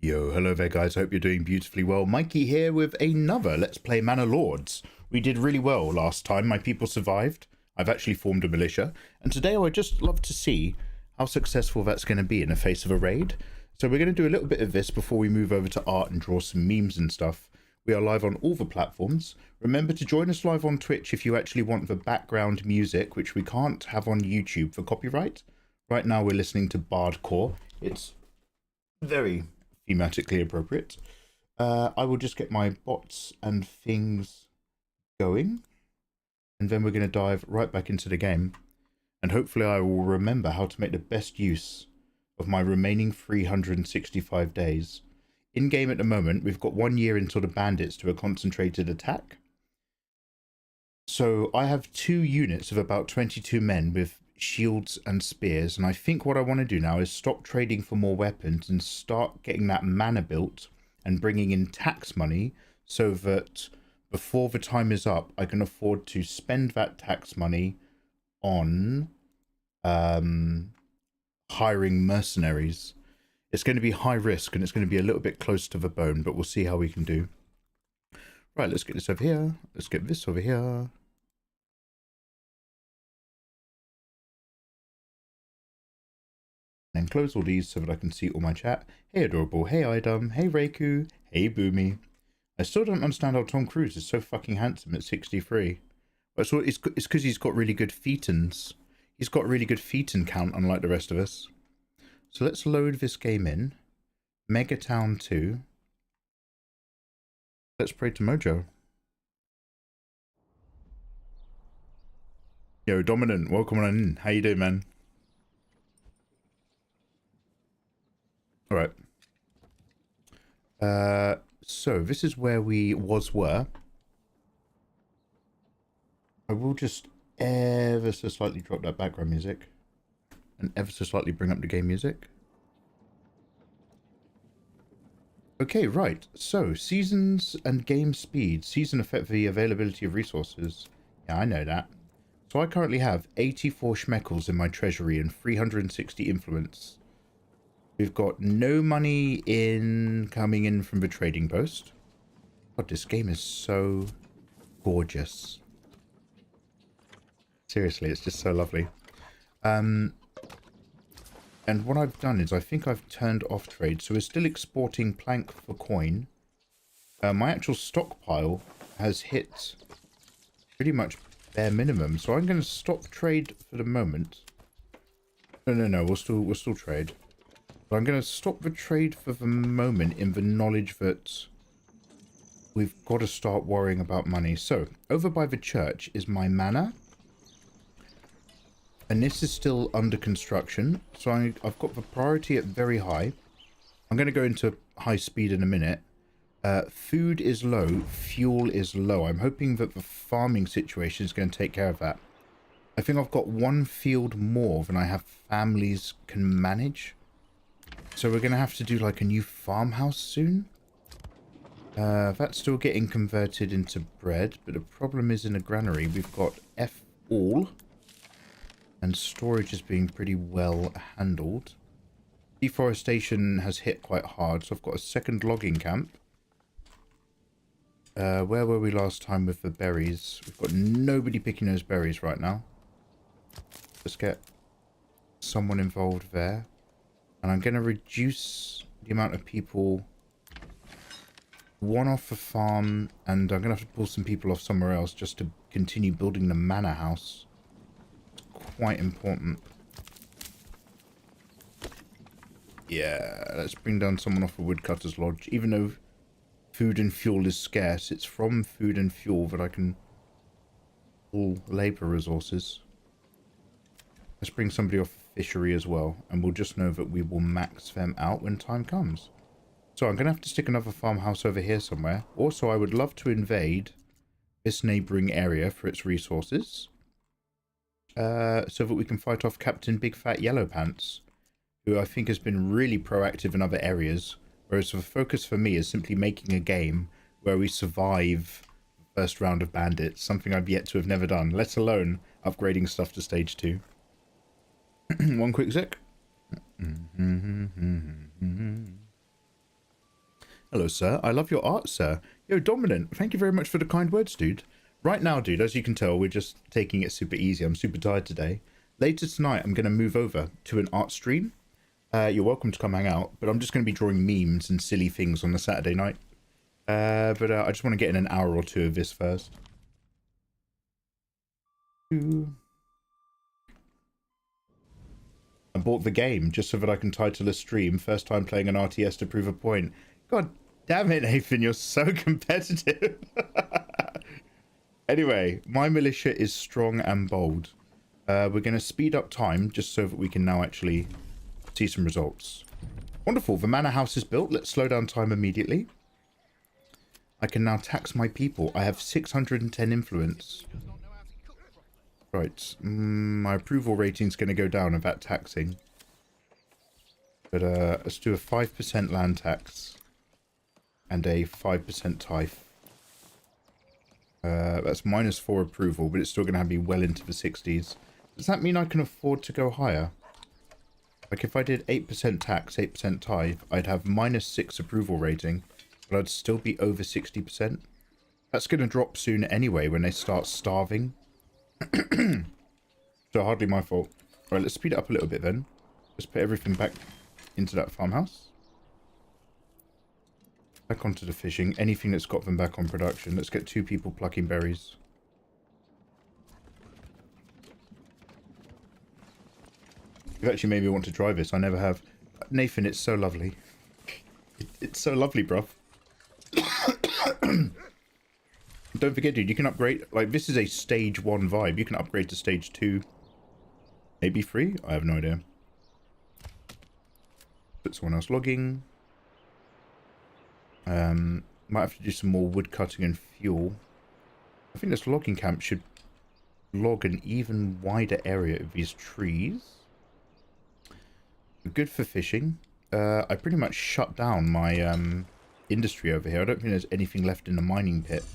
Yo, hello there guys, hope you're doing beautifully well. Mikey here with another Let's Play Manor Lords. We did really well last time, my people survived. I've actually formed a militia, and today I would just love to see how successful that's going to be in the face of a raid. So we're going to do a little bit of this before we move over to art and draw some memes and stuff. We are live on all the platforms. Remember to join us live on Twitch if you actually want the background music, which we can't have on YouTube for copyright. Right now we're listening to Bardcore. It's very thematically appropriate. I will just get my bots and things going, and then we're going to dive right back into the game, and hopefully I will remember how to make the best use of my remaining 365 days. In game at the moment, we've got 1 year until the bandits do a concentrated attack. So I have 2 units of about 22 men with shields and spears, and I think what I want to do now is stop trading for more weapons and start getting that mana built and bringing in tax money so that before the time is up I can afford to spend that tax money on hiring mercenaries. It's going to be high risk and it's going to be a little bit close to the bone, but we'll see how we can do. Right, let's get this over here, let's get this over here. And close all these so that I can see all my chat. Hey Adorable, hey Idum, hey Reiku, hey Boomy. I still don't understand how Tom Cruise is so fucking handsome at 63. But it's because he's got really good phaetons. He's got really good phaeton count, unlike the rest of us. So let's load this game in. Megatown 2. Let's pray to Mojo. Yo, Dominant, welcome on in. How you doing, man? Alright. So this is where we were. I will just ever so slightly drop that background music and ever so slightly bring up the game music. Okay, right. So seasons and game speed. Season affect the availability of resources. Yeah, I know that. So I currently have 84 schmeckles in my treasury and 360 influence. We've got no money coming in from the trading post. God, this game is so gorgeous. Seriously, it's just so lovely. And what I've done is I think I've turned off trade. So we're still exporting plank for coin. My actual stockpile has hit pretty much bare minimum. So I'm going to stop trade for the moment. No, we'll still trade. But I'm going to stop the trade for the moment in the knowledge that we've got to start worrying about money. So, over by the church is my manor. And this is still under construction. So I've got the priority at very high. I'm going to go into high speed in a minute. Food is low. Fuel is low. I'm hoping that the farming situation is going to take care of that. I think I've got 1 field more than I have families can manage. So we're going to have to do like a new farmhouse soon. That's still getting converted into bread, but the problem is in a granary we've got F all, and storage is being pretty well handled. Deforestation has hit quite hard, so I've got a second logging camp. Where were we last time with the berries? We've got nobody picking those berries right now. Let's get someone involved there. And I'm going to reduce the amount of people, 1 off the farm, and I'm going to have to pull some people off somewhere else just to continue building the manor house. It's quite important. Yeah, let's bring down someone off a woodcutter's lodge. Even though food and fuel is scarce, it's from food and fuel that I can pull labour resources. Let's bring somebody off fishery as well, and we'll just know that we will max them out when time comes. So I'm going to have to stick another farmhouse over here somewhere. Also, I would love to invade this neighbouring area for its resources, so that we can fight off Captain Big Fat Yellow Pants, who I think has been really proactive in other areas, whereas the focus for me is simply making a game where we survive the first round of bandits, something I've yet to have never done, let alone upgrading stuff to stage 2. One quick sec. hello, sir. I love your art, sir. Yo, Dominant, thank you very much for the kind words, dude. Right now, dude, as you can tell, we're just taking it super easy. I'm super tired today. Later tonight, I'm going to move over to an art stream. You're welcome to come hang out, but I'm just going to be drawing memes and silly things on a Saturday night. But I just want to get in an hour or two of this first. I bought the game just so that I can title a stream, first time playing an RTS to prove a point. God damn it, Nathan, you're so competitive. Anyway, my militia is strong and bold. We're going to speed up time just so that we can now actually see some results. Wonderful, the manor house is built. Let's slow down time immediately. I can now tax my people. I have 610 influence. Right, my approval rating's going to go down of that taxing. But let's do a 5% land tax and a 5% tithe. That's -4 approval, but it's still going to be well into the 60s. Does that mean I can afford to go higher? Like if I did 8% tax, 8% tithe, I'd have -6 approval rating, but I'd still be over 60%. That's going to drop soon anyway when they start starving. So hardly my fault. Alright, let's speed it up a little bit then. Just put everything back into that farmhouse. Back onto the fishing. Anything that's got them back on production. Let's get 2 people plucking berries. You've actually made me want to try this. I never have. Nathan, it's so lovely. It's so lovely, bruv. Don't forget, dude, you can upgrade. Like, this is a stage 1 vibe. You can upgrade to stage 2. Maybe 3? I have no idea. Put someone else logging. Might have to do some more wood cutting and fuel. I think this logging camp should log an even wider area of these trees. Good for fishing. I pretty much shut down my industry over here. I don't think there's anything left in the mining pit.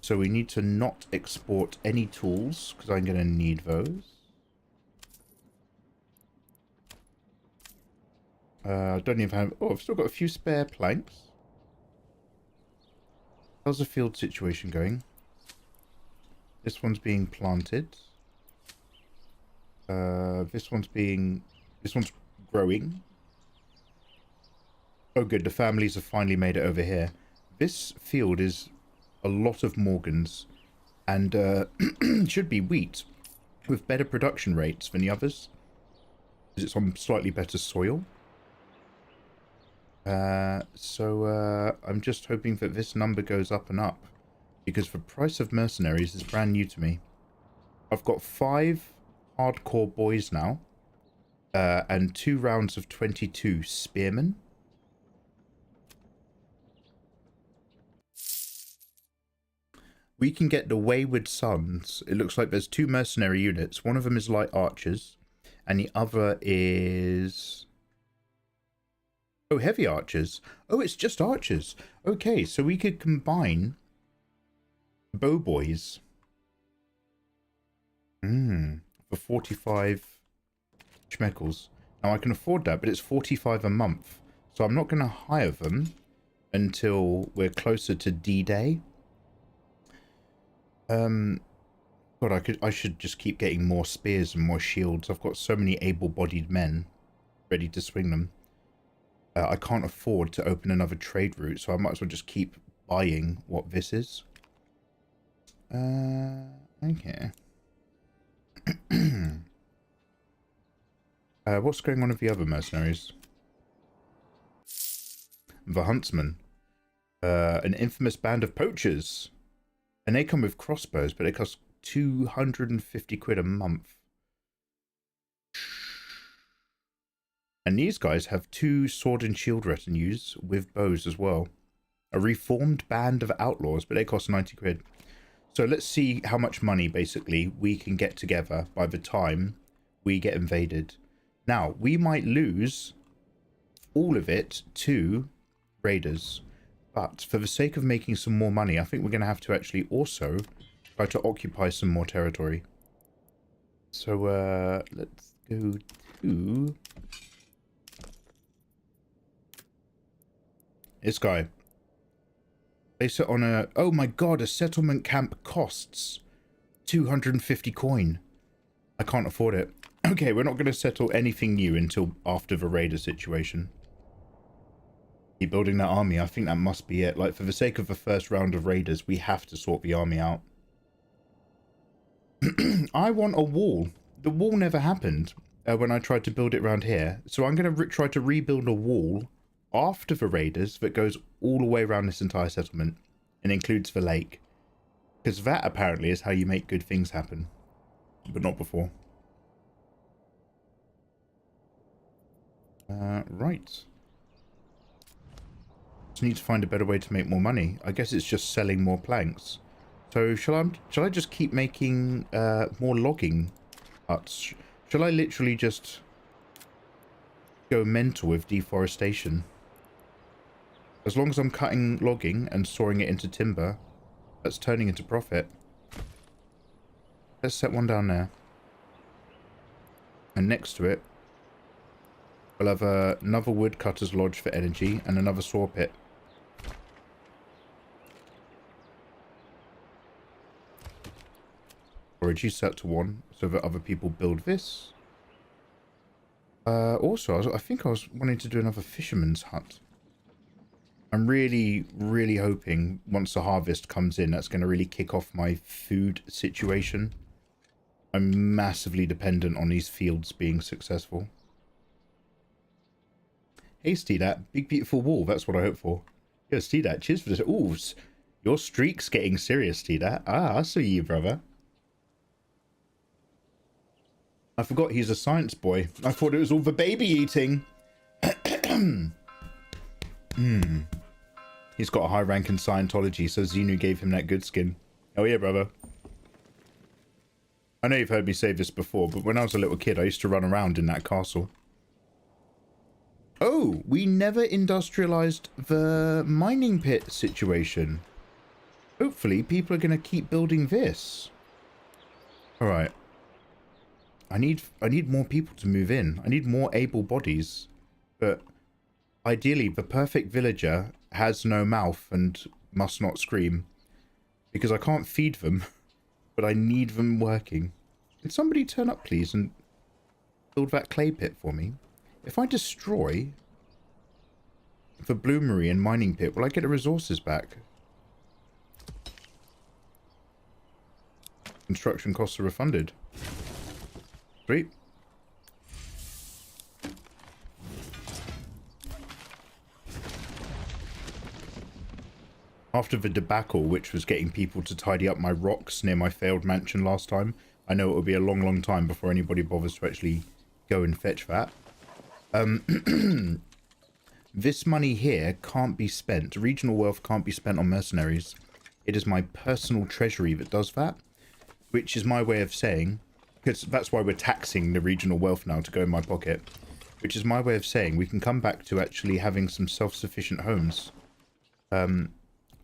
So we need to not export any tools, because I'm going to need those. I don't even have... Oh, I've still got a few spare planks. How's the field situation going? This one's being planted. This one's growing. Oh good, the families have finally made it over here. This field is a lot of Morgans and should be wheat with better production rates than the others, because it's on slightly better soil. So I'm just hoping that this number goes up and up, because the price of mercenaries is brand new to me. I've got 5 hardcore boys now, and 2 rounds of 22 spearmen. We can get the Wayward Sons. It looks like there's 2 mercenary units. One of them is light archers, and the other is... Oh, heavy archers. Oh, it's just archers. Okay, so we could combine bow boys. For 45 schmeckles. Now, I can afford that, but it's 45 a month. So I'm not going to hire them until we're closer to D-Day. God, I should just keep getting more spears and more shields. I've got so many able-bodied men ready to swing them. I can't afford to open another trade route, so I might as well just keep buying what this is. Okay. What's going on with the other mercenaries? The Huntsman. An infamous band of poachers. And they come with crossbows, but they cost 250 quid a month. And these guys have 2 sword and shield retinues with bows as well. A reformed band of outlaws, but they cost 90 quid. So let's see how much money, basically, we can get together by the time we get invaded. Now, we might lose all of it to raiders. But for the sake of making some more money, I think we're going to have to actually also try to occupy some more territory. So, let's go to... This guy. Place it on a... Oh my god, a settlement camp costs 250 coin. I can't afford it. Okay, we're not going to settle anything new until after the raider situation. Keep building that army. I think that must be it. Like, for the sake of the first round of raiders, we have to sort the army out. I want a wall. The wall never happened when I tried to build it around here. So I'm going to try to rebuild a wall after the raiders that goes all the way around this entire settlement and includes the lake. Because that apparently is how you make good things happen. But not before. Right. Just need to find a better way to make more money. I guess it's just selling more planks. So shall I just keep making more logging huts? Shall I literally just go mental with deforestation? As long as I'm cutting logging and storing it into timber, that's turning into profit. Let's set one down there. And next to it, we'll have another woodcutter's lodge for energy and another saw pit. Or reduce that to 1 so that other people build this. Also, I think I was wanting to do another fisherman's hut. I'm really, really hoping once the harvest comes in, that's going to really kick off my food situation. I'm massively dependent on these fields being successful. Hey, Steedat. Big, beautiful wall. That's what I hope for. Yo, Steedat, cheers for this. Ooh, your streak's getting serious, Steedat. Ah, I see you, brother. I forgot he's a science boy. I thought it was all the baby eating. He's got a high rank in Scientology, so Xenu gave him that good skin. Oh yeah, brother. I know you've heard me say this before, but when I was a little kid, I used to run around in that castle. Oh, we never industrialized the mining pit situation. Hopefully, people are going to keep building this. Alright. I need more people to move in. I need more able bodies. But ideally, the perfect villager has no mouth and must not scream. Because I can't feed them, but I need them working. Can somebody turn up, please, and build that clay pit for me? If I destroy the bloomery and mining pit, will I get the resources back? Construction costs are refunded. Sweet. After the debacle, which was getting people to tidy up my rocks near my failed mansion last time, I know it will be a long, long time before anybody bothers to actually go and fetch that. This money here can't be spent. Regional wealth can't be spent on mercenaries. It is my personal treasury that does that, which is my way of saying, because that's why we're taxing the regional wealth now to go in my pocket, which is my way of saying we can come back to actually having some self-sufficient homes.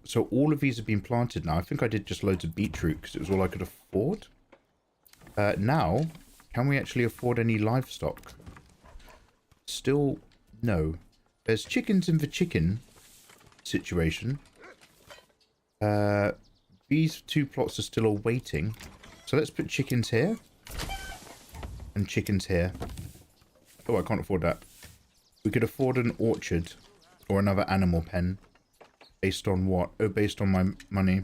So all of these have been planted now. I think I did just loads of beetroot because it was all I could afford. Now, can we actually afford any livestock? Still, no. There's chickens in the chicken situation. These 2 plots are still awaiting. So let's put chickens here. And chickens here. Oh, I can't afford that. We could afford an orchard. Or another animal pen. Based on what? Oh, based on my money.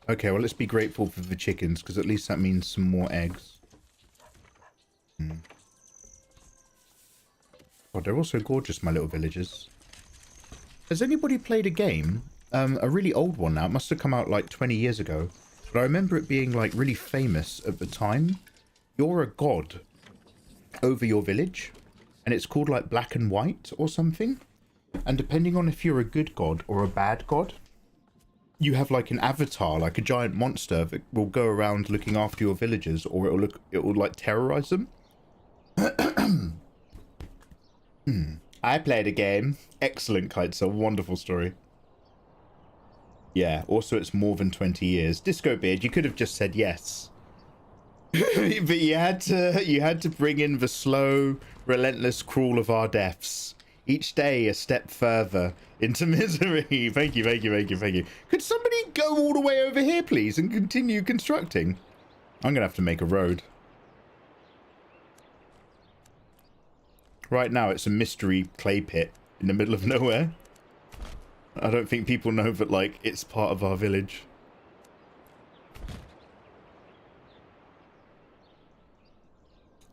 Okay, well, let's be grateful for the chickens, because at least that means some more eggs. Oh, they're also gorgeous, my little villagers. Has anybody played a game? A really old one now. It must have come out like 20 years ago. But I remember it being like really famous at the time. You're a god over your village. And it's called like Black and White or something. And depending on if you're a good god or a bad god, you have like an avatar, like a giant monster that will go around looking after your villagers, or it will like terrorize them. I played a game. Excellent, Kite's a wonderful story. Yeah, also it's more than 20 years. Disco Beard, you could have just said yes. But you had to bring in the slow, relentless crawl of our deaths. Each day a step further into misery. Thank you, thank you, thank you, thank you. Could somebody go all the way over here, please, and continue constructing? I'm going to have to make a road. Right now, it's a mystery clay pit in the middle of nowhere. I don't think people know that, like, it's part of our village.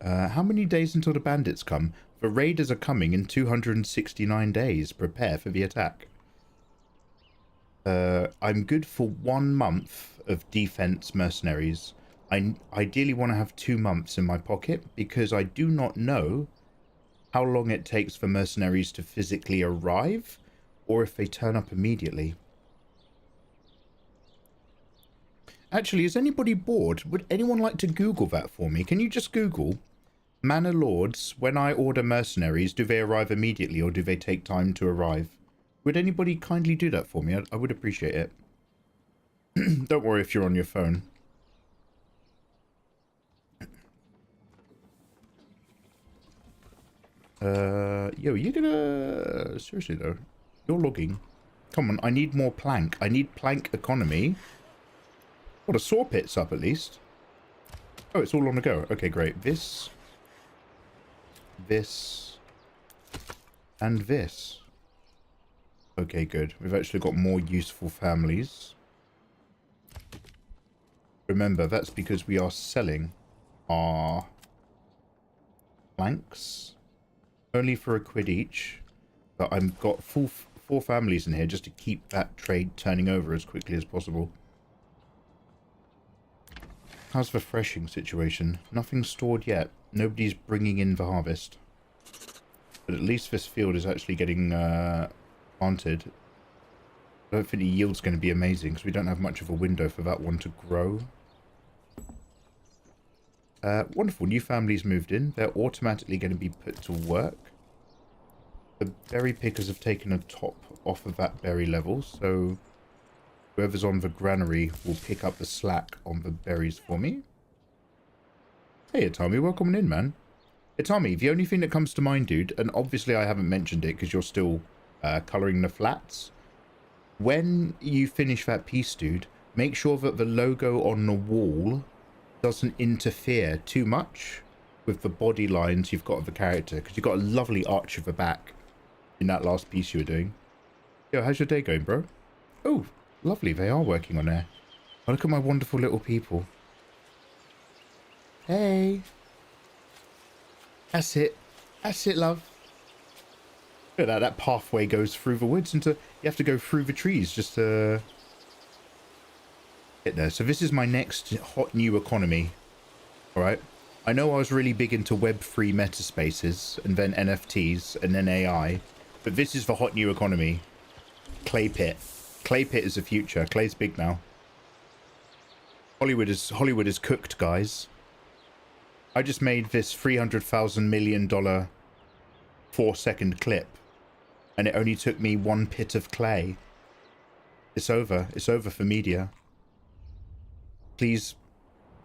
How many days until the bandits come? The raiders are coming in 269 days. Prepare for the attack. I'm good for 1 month of defense mercenaries. I ideally want to have 2 months in my pocket because I do not know how long it takes for mercenaries to physically arrive or if they turn up immediately. Actually, is anybody bored? Would anyone like to Google that for me? Can you just Google Manor Lords, when I order mercenaries, do they arrive immediately or do they take time to arrive? Would anybody kindly do that for me? I would appreciate it. Don't worry if you're on your phone. Yo, you're gonna... Seriously though, you're logging. Come on, I need more plank. I need plank economy. What, a saw pit's up at least? Oh, it's all on the go. Okay, great. This, and this. Okay, good. We've actually got more useful families. Remember, that's because we are selling our planks only for £1 each. But I've got 4 families in here just to keep that trade turning over as quickly as possible. How's the threshing situation? Nothing stored yet. Nobody's bringing in the harvest. But at least this field is actually getting planted. I don't think the yield's going to be amazing because we don't have much of a window for that one to grow. Wonderful. New families moved in. They're automatically going to be put to work. The berry pickers have taken a top off of that berry level, so whoever's on the granary will pick up the slack on the berries for me. Hey, Itami, welcome in, man. Itami, the only thing that comes to mind, dude, and obviously I haven't mentioned it because you're still colouring the flats. When you finish that piece, dude, make sure that the logo on the wall doesn't interfere too much with the body lines you've got of the character, because you've got a lovely arch of the back in that last piece you were doing. Yo, how's your day going, bro? Oh, lovely, they are working on there. Oh, look at my wonderful little people. Hey. That's it. That's it, love. Look at that. That pathway goes through the woods into... You have to go through the trees just to get there. So this is my next hot new economy. Alright. I know I was really big into Web3 metaspaces and then NFTs and then AI. But this is the hot new economy. Clay pit. Clay pit is the future. Clay's big now. Hollywood is cooked, guys. I just made this $300,000 million 4-second clip, and it only took me 1 pit of clay. It's over. It's over for media. Please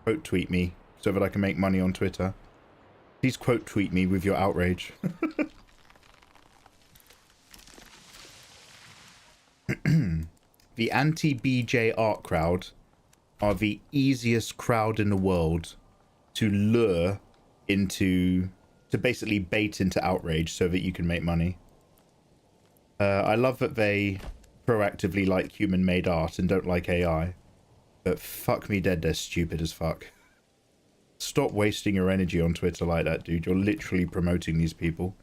quote tweet me so that I can make money on Twitter. Please quote tweet me with your outrage. The anti-BJ art crowd are the easiest crowd in the world to lure into, to basically bait into outrage so that you can make money. I love that they proactively like human-made art and don't like AI. But fuck me dead, they're stupid as fuck. Stop wasting your energy on Twitter like that, dude. You're literally promoting these people.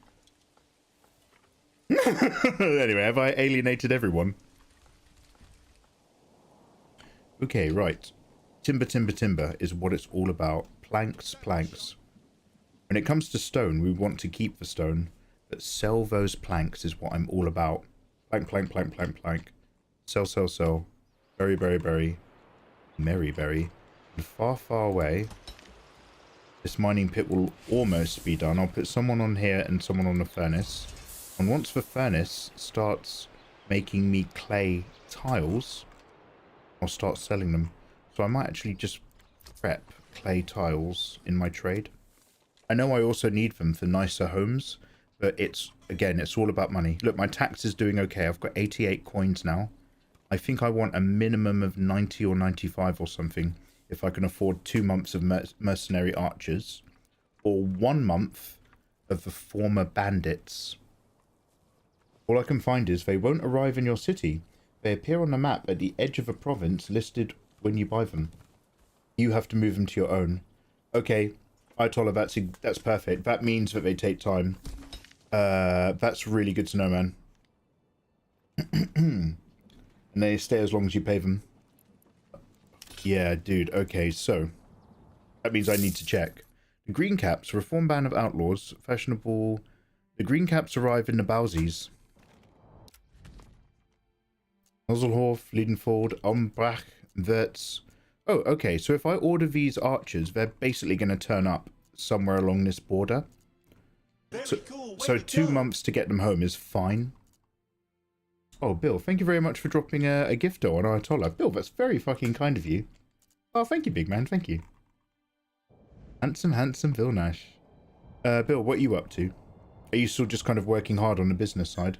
Anyway, have I alienated everyone? Okay, right. Timber, timber, timber is what it's all about. Planks, planks. When it comes to stone, we want to keep the stone, but sell those planks is what I'm all about. Plank, plank, plank, plank, plank. Sell, sell, sell. Berry, berry, berry. Merry berry. And far, far away, this mining pit will almost be done. I'll put someone on here and someone on the furnace. And once the furnace starts making me clay tiles, I'll start selling them. So I might actually just prep clay tiles in my trade. I know I also need them for nicer homes, But it's, again, it's all about money. Look, my tax is doing okay. I've got 88 coins now. I think I want a minimum of 90 or 95 or something if I can afford 2 months of mercenary archers or 1 month of the former bandits. All I can find is they won't arrive in your city. They appear on the map at the edge of a province listed when you buy them. You have to move them to your own. Okay, Ayatollah, that's perfect. That means that they take time. That's really good to know, man. And they stay as long as you pay them. Yeah, dude. Okay, so that means I need to check. The Green Caps, reform band of outlaws, fashionable. The Green Caps arrive in the Bowsies. Nozelhof, Liedenfold, Umbrach, Wertz. Oh, okay. So if I order these archers, they're basically going to turn up somewhere along this border. So 2 months to get them home is fine. Oh, Bill, thank you very much for dropping a gift on Ayatollah. Bill, that's very fucking kind of you. Oh, thank you, big man. Thank you. Handsome, handsome Bill Nash. Bill, what are you up to? Are you still just kind of working hard on the business side?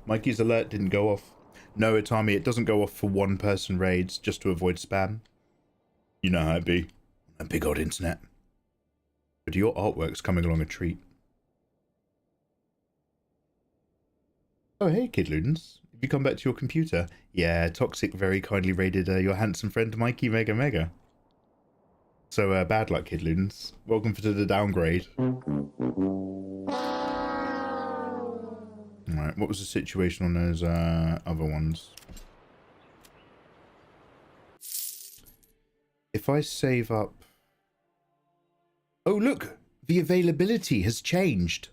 Mikey's alert didn't go off. No, Itami, it doesn't go off for one-person raids just to avoid spam. You know how it be. A big old internet. But your artwork's coming along a treat. Oh, hey, Kidloons. Have you come back to your computer? Yeah, Toxic very kindly raided your handsome friend Mikeymegamega. So, bad luck, Kidloons. Welcome to the downgrade. Alright, what was the situation on those other ones? If I save up... Oh, look! The availability has changed.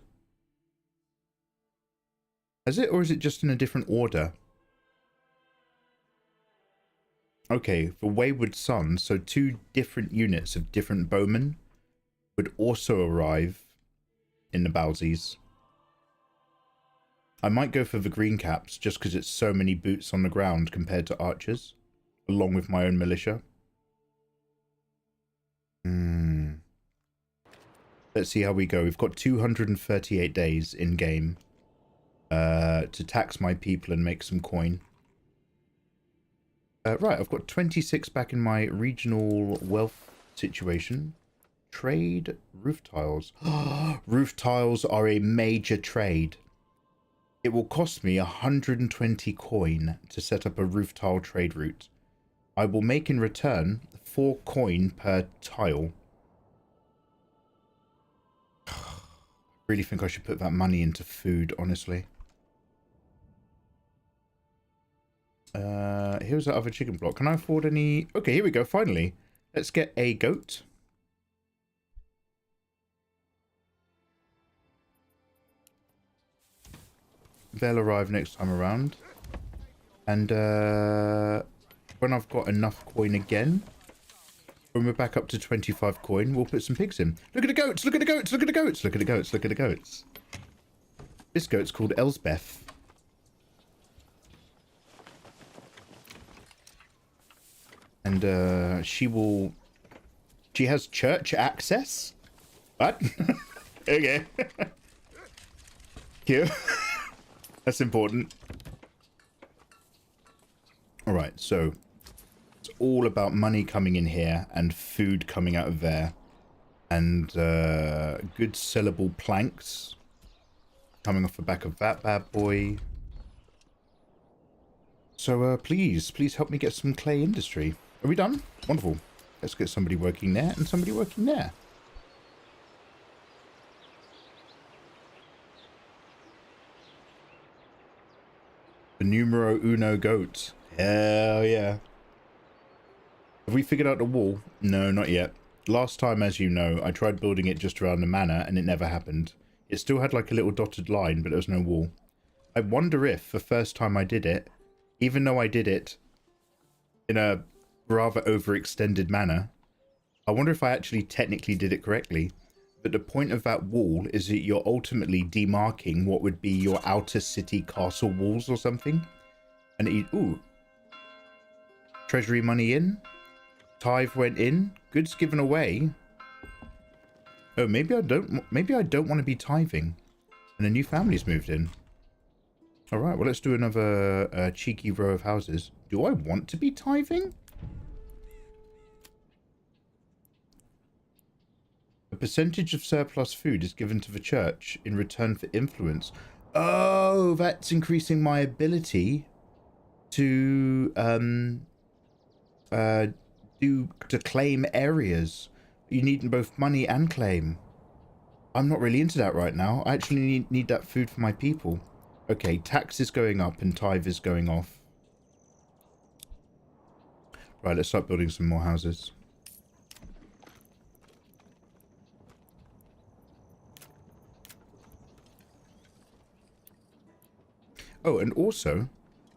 Has it, or is it just in a different order? Okay, for Wayward Sons, so 2 different units of different bowmen would also arrive in the Bowsies. I might go for the Green Caps just because it's so many boots on the ground compared to archers, along with my own militia. Let's see how we go. We've got 238 days in game to tax my people and make some coin. Right, I've got 26 back in my regional wealth situation. Trade roof tiles. Roof tiles are a major trade. It will cost me 120 coin to set up a roof tile trade route. I will make in return 4 coin per tile. I really think I should put that money into food, honestly. Here's that other chicken block. Can I afford any? Okay, here we go. Finally, let's get a goat. They'll arrive next time around. And when I've got enough coin again, when we're back up to 25 coin, we'll put some pigs in. Look at the goats! Look at the goats! Look at the goats! Look at the goats! Look at the goats! This goat's called Elsbeth. And she has church access? What? Okay. Cute. That's important. Alright, so it's all about money coming in here and food coming out of there. And good sellable planks coming off the back of that bad boy. So please help me get some clay industry. Are we done? Wonderful. Let's get somebody working there and somebody working there. The numero uno goat. Hell yeah. Have we figured out the wall? No, not yet. Last time, as you know, I tried building it just around the manor and it never happened. It still had like a little dotted line, but there was no wall. I wonder if the first time I did it, even though I did it in a rather overextended manner, I wonder if I actually technically did it correctly. But the point of that wall is that you're ultimately demarking what would be your outer city castle walls or something. And ooh. Treasury money in. Tithe went in. Goods given away. Oh, maybe I don't want to be tithing. And a new family's moved in. Alright, well, let's do another cheeky row of houses. Do I want to be tithing? A percentage of surplus food is given to the church in return for influence. Oh, that's increasing my ability to claim areas. You need both money and claim. I'm not really into that right now. I actually need that food for my people. Okay, tax is going up and tithe is going off. Right, let's start building some more houses. Oh, and also,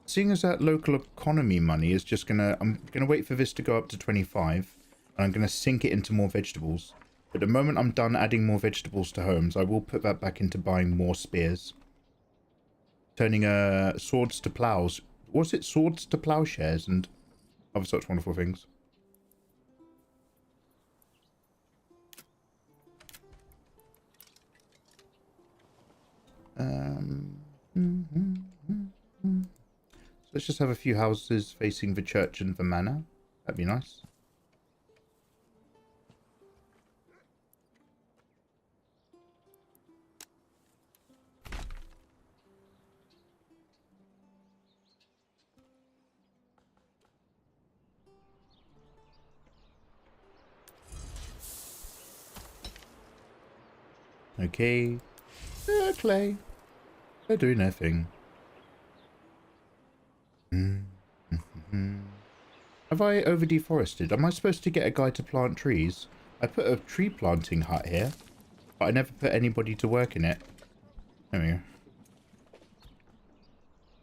seeing as that local economy money is just I'm gonna wait for this to go up to 25, and I'm gonna sink it into more vegetables. But the moment I'm done adding more vegetables to homes, I will put that back into buying more spears. Turning swords to plows. Was it swords to plowshares and other such wonderful things? So let's just have a few houses facing the church and the manor. That'd be nice. Okay. Clay. They're doing their thing. Have I over deforested? Am I supposed to get a guy to plant trees? I put a tree planting hut here, but I never put anybody to work in it. There we go.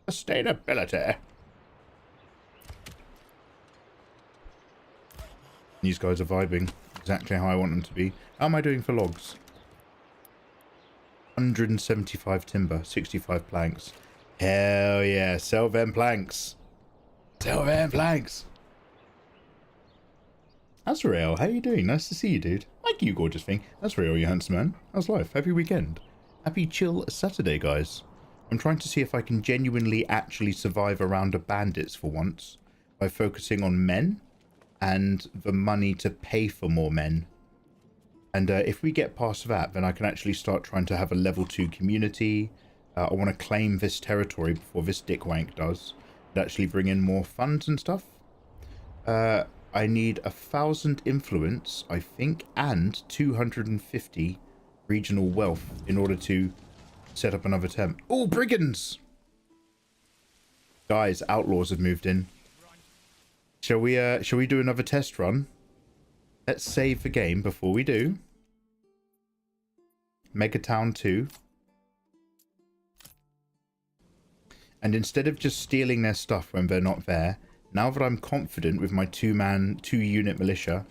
Sustainability. These guys are vibing exactly how I want them to be. How am I doing for logs? 175 timber, 65 planks. Hell yeah, sell them planks. Sell them planks. That's real. How you doing? Nice to see you, dude. Mikey, you gorgeous thing. That's real, you handsome man. How's life? Happy weekend. Happy chill Saturday, guys. I'm trying to see if I can genuinely actually survive around the bandits for once by focusing on men and the money to pay for more men. And if we get past that, then I can actually start trying to have a level 2 community. I want to claim this territory before this dickwank does. And actually bring in more funds and stuff. I need 1,000 influence, I think, and 250 regional wealth in order to set up another temp. Oh, brigands! Guys, outlaws have moved in. Shall we do another test run? Let's save the game before we do. Megatown 2. And instead of just stealing their stuff when they're not there, now that I'm confident with my 2-unit militia,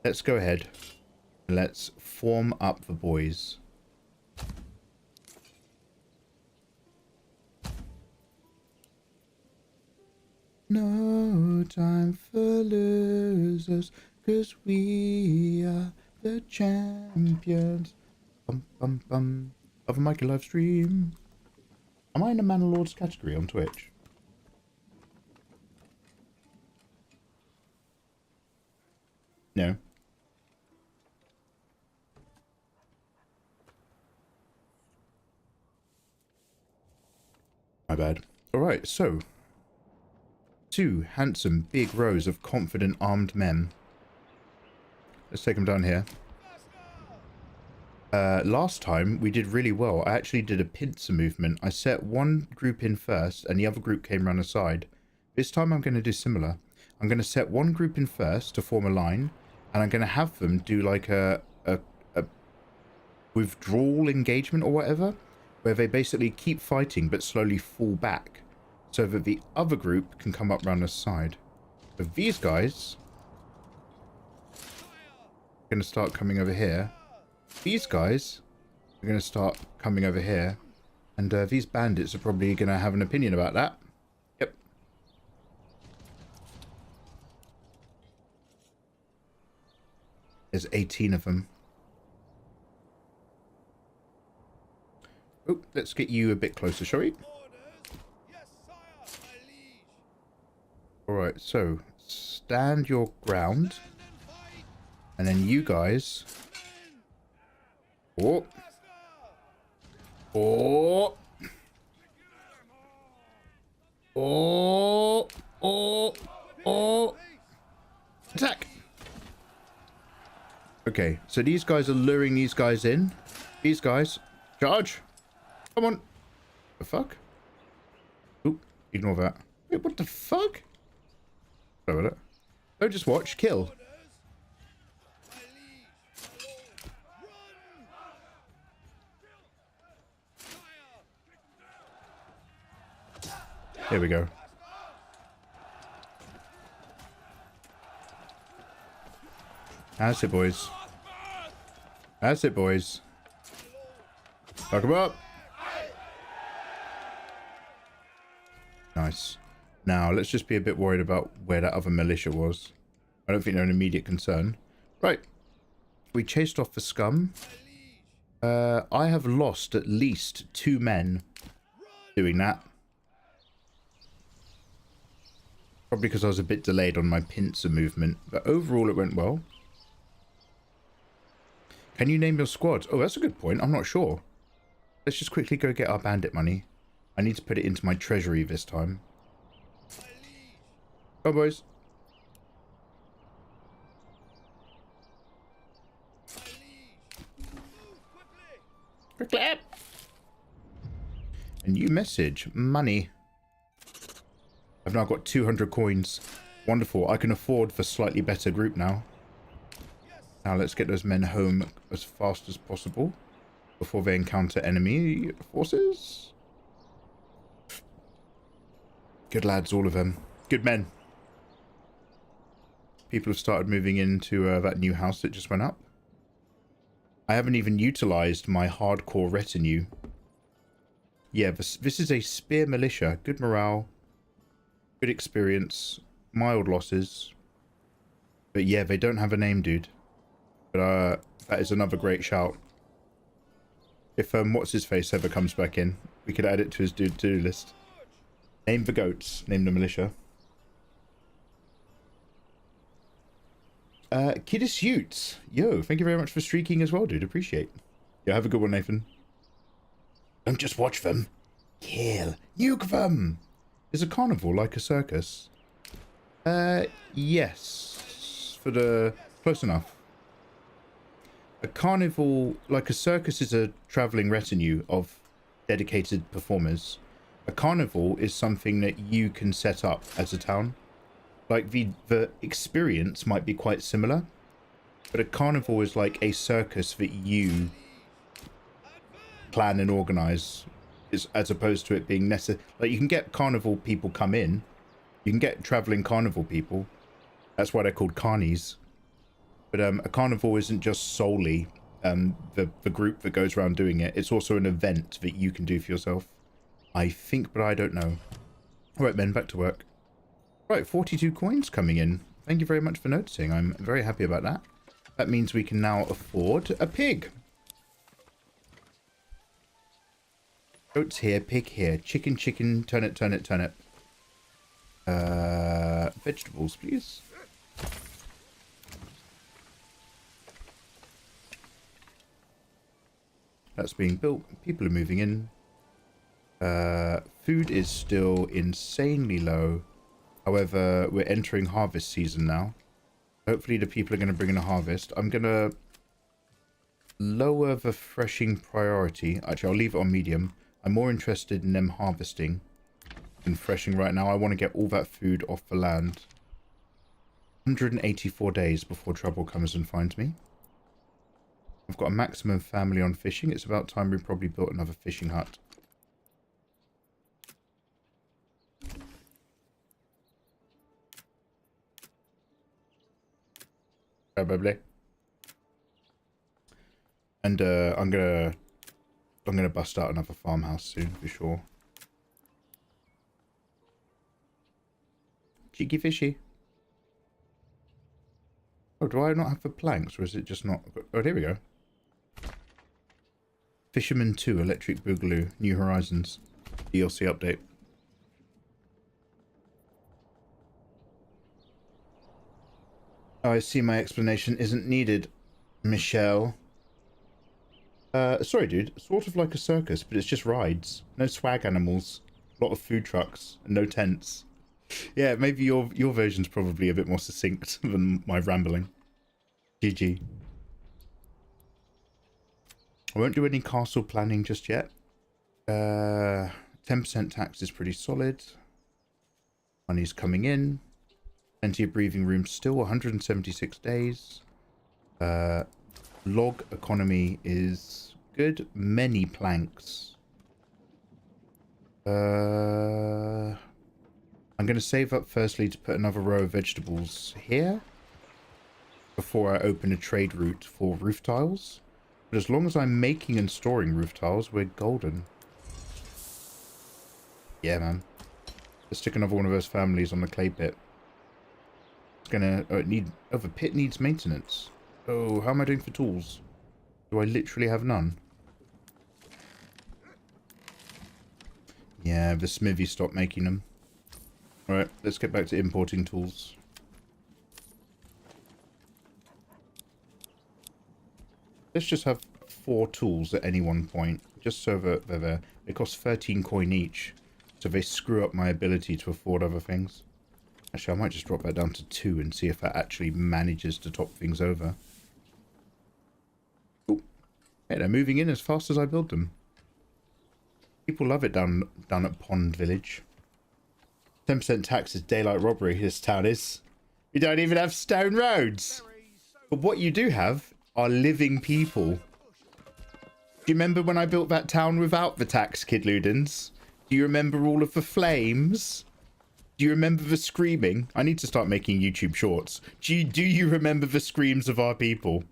let's go ahead. Let's form up the boys. No time for losers, 'cause we are the champions. Bum bum bum. Of a Mikey live stream. Am I in the Manor Lords category on Twitch? No. My bad. Alright, so 2 handsome big rows of confident armed men. Let's take them down here. Last time we did really well. I actually did a pincer movement. I set one group in first and the other group came around the side. This time I'm going to do similar. I'm going to set one group in first to form a line, and I'm going to have them do like a withdrawal engagement or whatever, where they basically keep fighting but slowly fall back so that the other group can come up around the side. So these guys are going to start coming over here. These guys are going to start coming over here. And these bandits are probably going to have an opinion about that. Yep. There's 18 of them. Oh, let's get you a bit closer, shall we? Alright, so stand your ground. And then you guys... Oh. Oh. Oh. Oh. Oh. Attack! Okay, so these guys are luring these guys in. These guys. Charge! Come on. The fuck? Oop, ignore that. Wait, what the fuck? Sorry about it. Don't just watch, kill. Here we go. That's it, boys. That's it, boys. Fuck them up. Nice. Now, let's just be a bit worried about where that other militia was. I don't think they're an immediate concern. Right. We chased off the scum. I have lost at least 2 men doing that. Probably because I was a bit delayed on my pincer movement. But overall, it went well. Can you name your squad? Oh, that's a good point. I'm not sure. Let's just quickly go get our bandit money. I need to put it into my treasury this time. Go, boys. Quickly. A new message. Money. I've now got 200 coins. Wonderful. I can afford the slightly better group now. Now let's get those men home as fast as possible before they encounter enemy forces. Good lads, all of them. Good men. People have started moving into that new house that just went up. I haven't even utilized my hardcore retinue. Yeah, this is a spear militia. Good morale. Good experience. Mild losses. But yeah, they don't have a name, dude. But that is another great shout. If what's-his-face ever comes back in, we could add it to his to-do list. Name the goats. Name the militia. Kiddis Utes. Yo, thank you very much for streaking as well, dude. Appreciate. Yeah, have a good one, Nathan. Don't just watch them. Kill. Nuke them. Is a carnival like a circus? Yes. For the... Close enough. A carnival, like a circus, is a traveling retinue of dedicated performers. A carnival is something that you can set up as a town. Like, the experience might be quite similar, but a carnival is like a circus that you plan and organize, as opposed to it being necessary. Like, you can get carnival people come in, you can get traveling carnival people. That's why they're called carnies. But a carnival isn't just solely the group that goes around doing it. It's also an event that you can do for yourself. I think, but I don't know. All right, men, back to work. Right, 42 coins coming in. Thank you very much for noticing. I'm very happy about that. That means we can now afford a pig. Goats here, pig here. Chicken, chicken, turnip, turnip, turnip. Vegetables, please. That's being built. People are moving in. Food is still insanely low. However, we're entering harvest season now. Hopefully the people are going to bring in a harvest. I'm going to lower the threshing priority. Actually, I'll leave it on medium. I'm more interested in them harvesting than threshing right now. I want to get all that food off the land. 184 days before trouble comes and finds me. I've got a maximum family on fishing. It's about time we probably built another fishing hut. Probably. And I'm gonna bust out another farmhouse soon for sure. Cheeky fishy. Oh, do I not have the planks, or is it just not? Oh, there we go. Fisherman 2, Electric Boogaloo, New Horizons, DLC update. Oh, I see my explanation isn't needed, Michelle. Sorry, dude. Sort of like a circus, but it's just rides. No swag animals. A lot of food trucks and no tents. Yeah, maybe your version's probably a bit more succinct than my rambling. GG. I won't do any castle planning just yet. 10% tax is pretty solid. Money's coming in. Plenty of breathing room still. 176 days. Log economy is good. Many planks. I'm going to save up firstly to put another row of vegetables here before I open a trade route for roof tiles. But as long as I'm making and storing roof tiles, we're golden. Yeah, man. Let's stick another one of those families on the clay pit. It's gonna... Oh, the pit needs maintenance. Oh, how am I doing for tools? Do I literally have none? Yeah, the smithy stopped making them. Alright, let's get back to importing tools. Let's just have 4 tools at any one point, just so that they're there. They cost 13 coin each, so they screw up my ability to afford other things. Actually, I might just drop that down to 2 and see if that actually manages to top things over. Oh, hey, they're moving in as fast as I build them. People love it down at Pond Village. 10% tax is daylight robbery, this town is. You don't even have stone roads. But what you do have are living people. Do you remember when I built that town without the tax, Kid Ludens? Do you remember all of the flames? Do you remember the screaming? I need to start making YouTube shorts. Do you remember the screams of our people?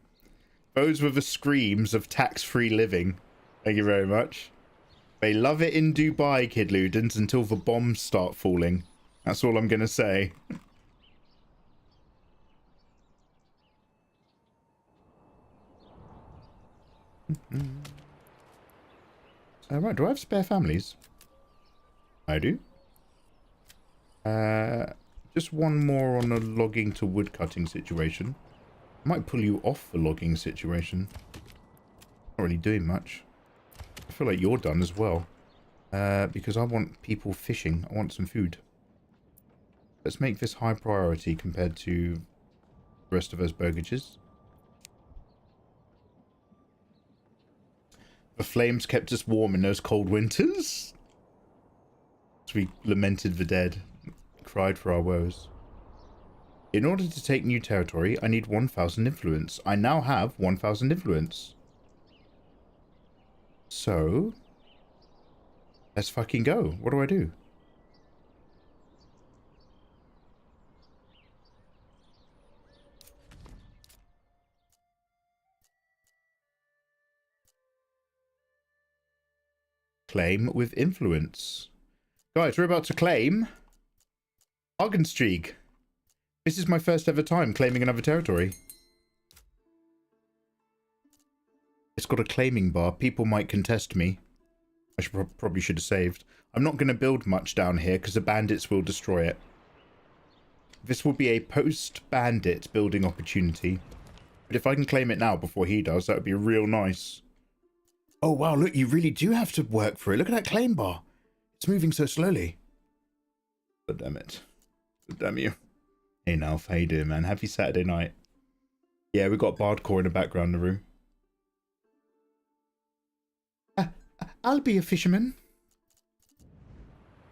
Those were the screams of tax-free living. Thank you very much. They love it in Dubai, Kid Ludens, until the bombs start falling. That's all I'm going to say. Right, do I have spare families? I do. Just one more on a logging to wood cutting situation. I might pull you off the logging situation. Not really doing much. I feel like you're done as well. Because I want people fishing. I want some food. Let's make this high priority compared to the rest of those burgages. The flames kept us warm in those cold winters. As we lamented the dead, cried for our woes. In order to take new territory, I need 1,000 influence. I now have 1,000 influence. So, let's fucking go. What do I do? Claim with influence. Guys, we're about to claim Argenstreak. This is my first ever time claiming another territory. It's got a claiming bar. People might contest me. I probably should have saved. I'm not going to build much down here because the bandits will destroy it. This will be a post-bandit building opportunity. But if I can claim it now before he does, that would be real nice. Oh, wow, look, you really do have to work for it. Look at that claim bar. It's moving so slowly. God damn it. God damn you. Hey, Nalf, how you doing, man? Happy Saturday night. Yeah, we got Bardcore in the background in the room. I'll be a fisherman.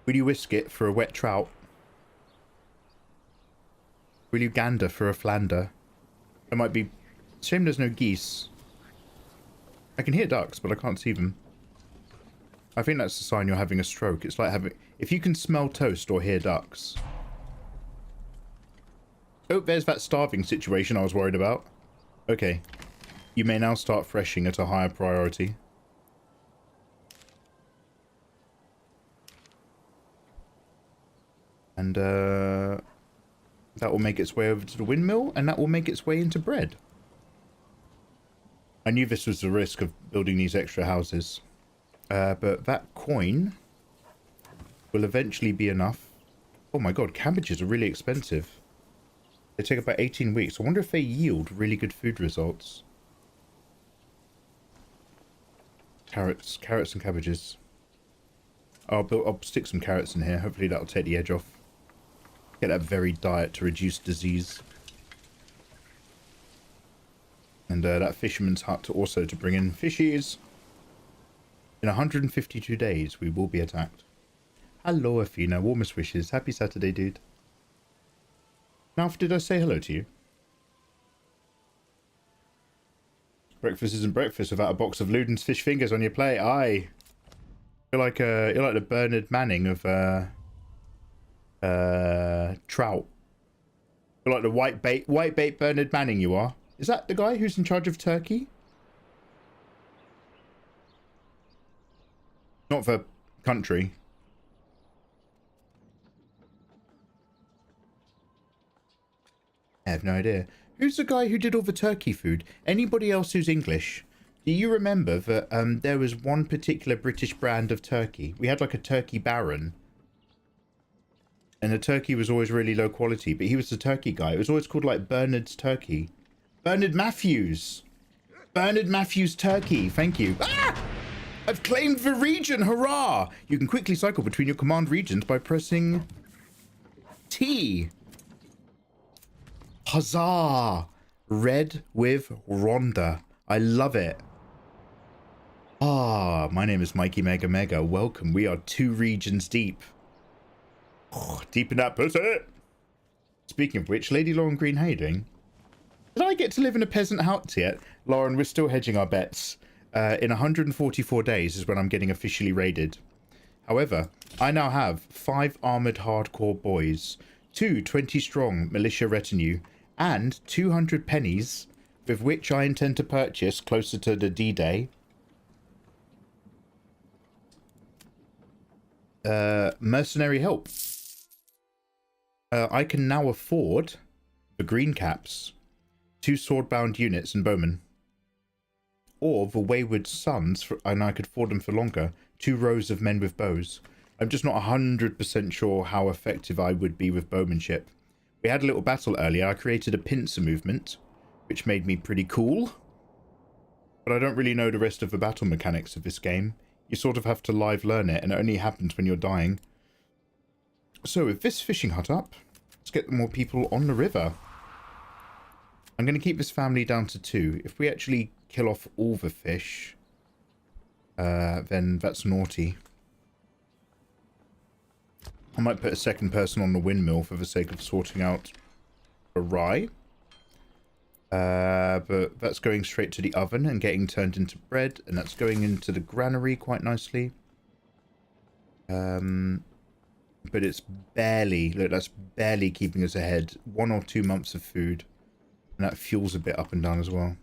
Will you whisk it for a wet trout? Will you gander for a flander? There might be... Shame there's no geese. I can hear ducks, but I can't see them. I think that's a sign you're having a stroke. It's like having... If you can smell toast or hear ducks. Oh, there's that starving situation I was worried about. Okay. You may now start threshing at a higher priority. And, That will make its way over to the windmill, and that will make its way into bread. I knew this was the risk of building these extra houses. But that coin will eventually be enough. Oh my god, cabbages are really expensive. They take about 18 weeks. I wonder if they yield really good food results. Carrots and cabbages. I'll stick some carrots in here. Hopefully that'll take the edge off. Get that varied diet to reduce disease. And that fisherman's hut also to bring in fishies. In 152 days, we will be attacked. Hello, Athena. Warmest wishes. Happy Saturday, dude. Now, did I say hello to you? Breakfast isn't breakfast without a box of Luden's fish fingers on your plate. Aye. You're like the Bernard Manning of trout. You're like the white bait Bernard Manning. You are. Is that the guy who's in charge of Turkey? Not the country. I have no idea. Who's the guy who did all the turkey food? Anybody else who's English? Do you remember that there was one particular British brand of turkey? We had like a turkey baron. And the turkey was always really low quality, but he was the turkey guy. It was always called like Bernard's Turkey. Bernard Matthews. Bernard Matthews Turkey. Thank you. Ah! I've claimed the region. Hurrah! You can quickly cycle between your command regions by pressing T. Huzzah! Red with Rhonda. I love it. Ah, my name is Mikeymegamega. Welcome. We are 2 regions deep. Oh, deep in that pussy. Speaking of which, Lady Lauren Green, how you doing? Did I get to live in a peasant hut yet? Lauren, we're still hedging our bets. In 144 days is when I'm getting officially raided. However, I now have 5 armoured hardcore boys, 2 20-strong militia retinue, and 200 pennies, with which I intend to purchase closer to the D-Day. Mercenary help. I can now afford the green caps, 2 sword-bound units and bowmen. Or the wayward sons, and I could afford them for longer, 2 rows of men with bows. I'm just not 100% sure how effective I would be with bowmanship. We had a little battle earlier. I created a pincer movement, which made me pretty cool. But I don't really know the rest of the battle mechanics of this game. You sort of have to live learn it, and it only happens when you're dying. So with this fishing hut up, let's get more people on the river. I'm going to keep this family down to 2. If we actually kill off all the fish, then that's naughty. I might put a second person on the windmill for the sake of sorting out a rye. But that's going straight to the oven and getting turned into bread, and that's going into the granary quite nicely. But it's barely, look, that's barely keeping us ahead. 1 or 2 months of food, and that fuels a bit up and down as well.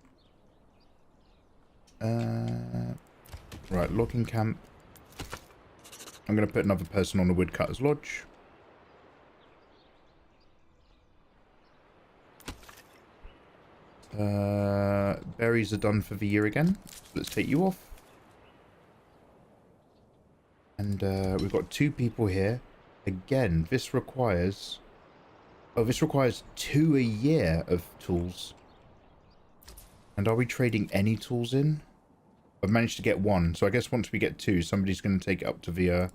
Right, logging camp. I'm going to put another person on the woodcutter's lodge. Berries are done for the year again. So let's take you off. And we've got 2 people here. Again, this requires... Oh, this requires 2 a year of tools. And are we trading any tools in? I've managed to get 1, so I guess once we get 2, somebody's going to take it up to the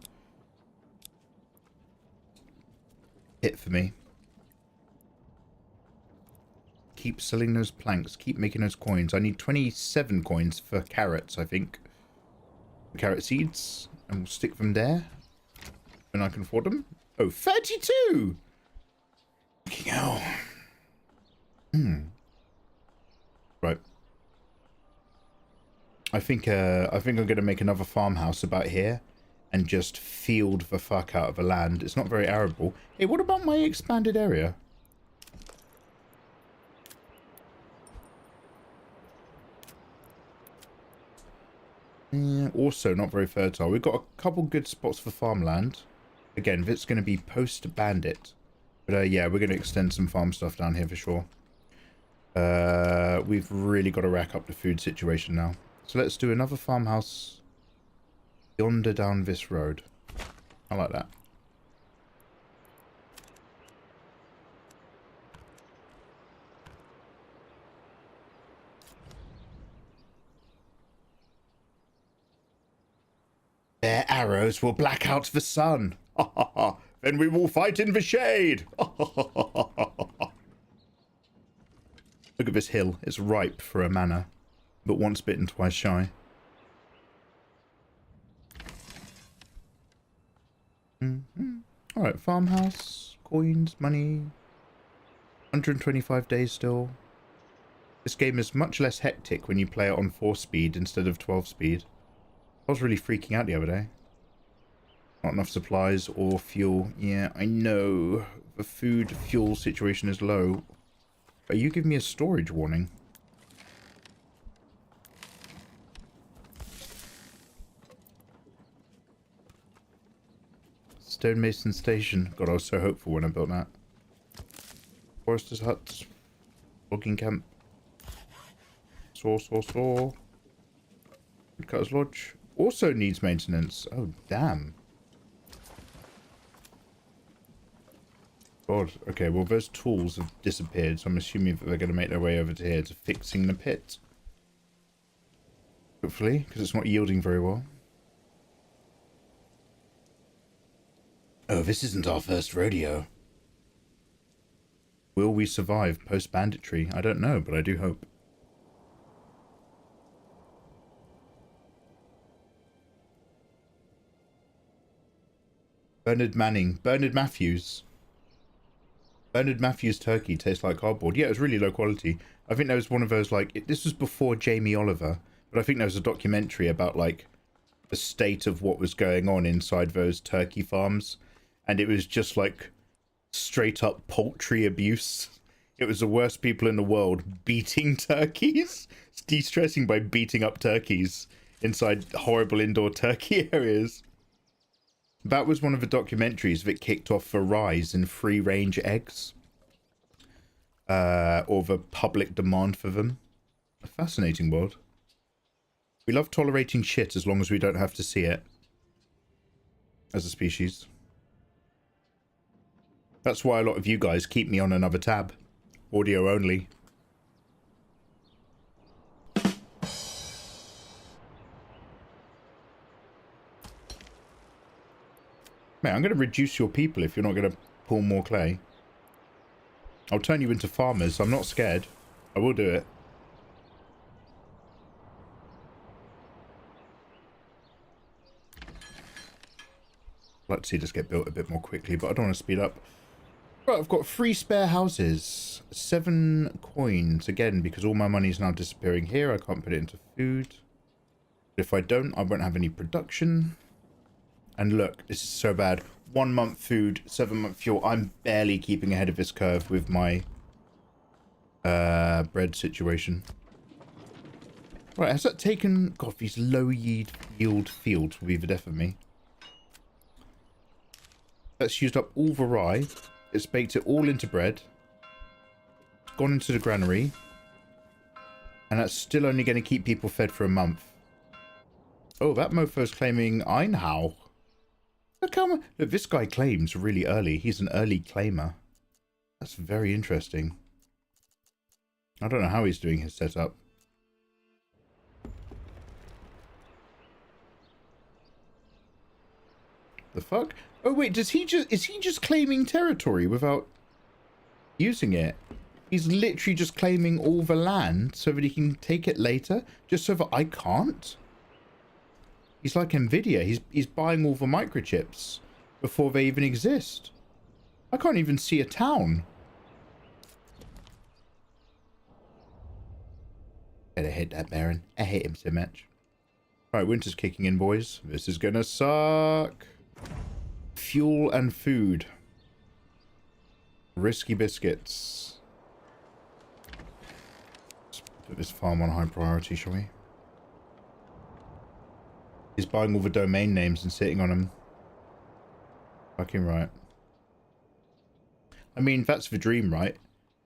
pit for me. Keep selling those planks. Keep making those coins. I need 27 coins for carrots, I think. Carrot seeds. And we'll stick them there. And I can afford them. Oh, 32! Fucking hell. Right. I think I'm going to make another farmhouse about here and just field the fuck out of the land. It's not very arable. Hey, what about my expanded area? Also not very fertile. We've got a couple good spots for farmland. Again, it's going to be post-bandit. But yeah, we're going to extend some farm stuff down here for sure. We've really got to rack up the food situation now. So let's do another farmhouse yonder down this road. I like that. Their arrows will black out the sun. Then we will fight in the shade. Look at this hill. It's ripe for a manor, but once bitten, twice shy. Alright, farmhouse, coins, money. 125 days still. This game is much less hectic when you play it on 4 speed instead of 12 speed. I was really freaking out the other day. Not enough supplies or fuel. Yeah, I know. The food fuel situation is low. But you give me a storage warning. Stonemason Station. God, I was so hopeful when I built that. Forester's Hut. Logging Camp. Saw. Woodcutter's Lodge. Also needs maintenance. Oh, damn. God. Okay, well, those tools have disappeared, so I'm assuming that they're going to make their way over to here to fixing the pit. Hopefully, because it's not yielding very well. Oh, this isn't our first rodeo. Will we survive post-banditry? I don't know, but I do hope. Bernard Matthews. Bernard Matthews turkey tastes like cardboard. Yeah, it was really low quality. I think there was one of those, like, this was before Jamie Oliver, but I think there was a documentary about, like, the state of what was going on inside those turkey farms. And it was just, like, straight up poultry abuse. It was the worst people in the world beating turkeys. De-stressing by beating up turkeys inside horrible indoor turkey areas. That was one of the documentaries that kicked off the rise in free-range eggs. Or the public demand for them. A fascinating world. We love tolerating shit as long as we don't have to see it. As a species. That's why a lot of you guys keep me on another tab. Audio only. Man, I'm going to reduce your people if you're not going to pull more clay. I'll turn you into farmers. I'm not scared. I will do it. I'd like to see this get built a bit more quickly, but I don't want to speed up. Right, I've got 3 spare houses. 7 coins. Again, because all my money is now disappearing here. I can't put it into food. If I don't, I won't have any production. And look, this is so bad. 1 month food, 7 month fuel. I'm barely keeping ahead of this curve with my bread situation. Right, has that taken... God, these low yield fields will be the death of me. That's used up all the rye. It's baked it all into bread. It's gone into the granary. And that's still only going to keep people fed for a month. Oh, that mofo's claiming Einhau. Look how much... Look, this guy claims really early. He's an early claimer. That's very interesting. I don't know how he's doing his setup. The fuck? Oh wait, does he just... Is he just claiming territory without using it? He's literally just claiming all the land so that he can take it later? Just so that I can't? He's like Nvidia. He's buying all the microchips before they even exist. I can't even see a town. I hate that Baron. I hate him so much. Right, winter's kicking in, boys. This is gonna suck. Fuel and food. Risky biscuits. Let's put this farm on high priority, shall we? He's buying all the domain names and sitting on them. Fucking right. I mean, that's the dream, right?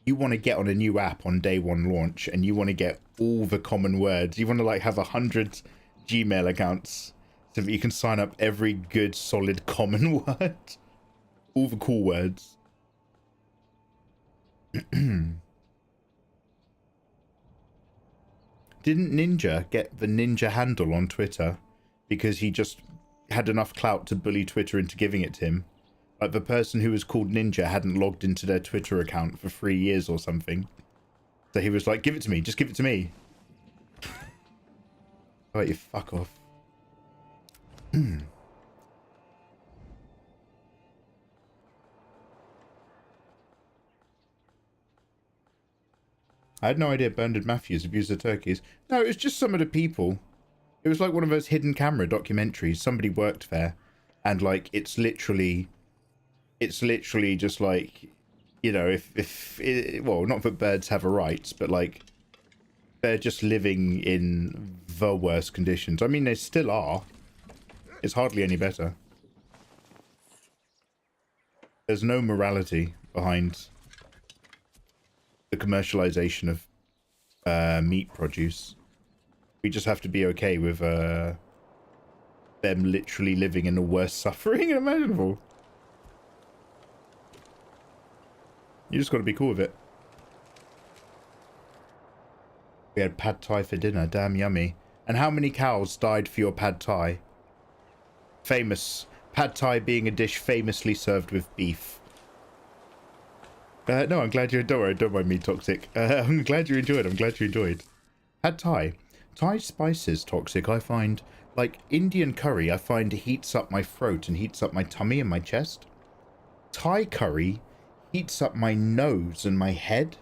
You want to get on a new app on day one launch and you want to get all the common words. You want to like have 100 Gmail accounts so that you can sign up every good, solid common word. All the cool words. Didn't Ninja get the Ninja handle on Twitter because he just had enough clout to bully Twitter into giving it to him? Like the person who was called Ninja hadn't logged into their Twitter account for 3 years or something. So he was like, give it to me, just give it to me. Alright, you fuck off. I had no idea Bernard Matthews abused the turkeys. No, it was just some of the people. It was like one of those hidden camera documentaries. Somebody worked there. And like, it's literally just like, you know, well, not that birds have a rights, but like, they're just living in the worst conditions. I mean, they still are. It's hardly any better. There's no morality behind the commercialization of meat produce. We just have to be okay with them literally living in the worst suffering imaginable. You just got to be cool with it. We had pad thai for dinner. Damn yummy. And how many cows died for your pad thai? Famous. Pad thai being a dish famously served with beef. No, I'm glad you... Don't mind me, Toxic. I'm glad you enjoyed. I'm glad you enjoyed. Pad thai. Thai spices, Toxic, I find... Like, Indian curry, I find heats up my throat and heats up my tummy and my chest. Thai curry heats up my nose and my head.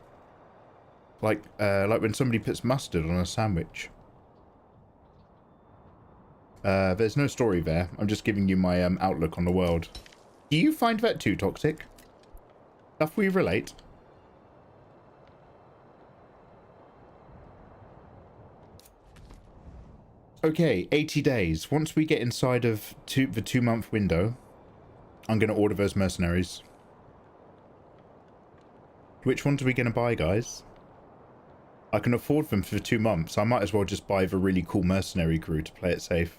Like when somebody puts mustard on a sandwich. There's no story there. I'm just giving you my outlook on the world. Do you find that too, Toxic? Stuff we relate. Okay, 80 days. Once we get inside of the 2-month window, I'm going to order those mercenaries. Which ones are we going to buy, guys? I can afford them for 2 months. I might as well just buy the really cool mercenary crew to play it safe.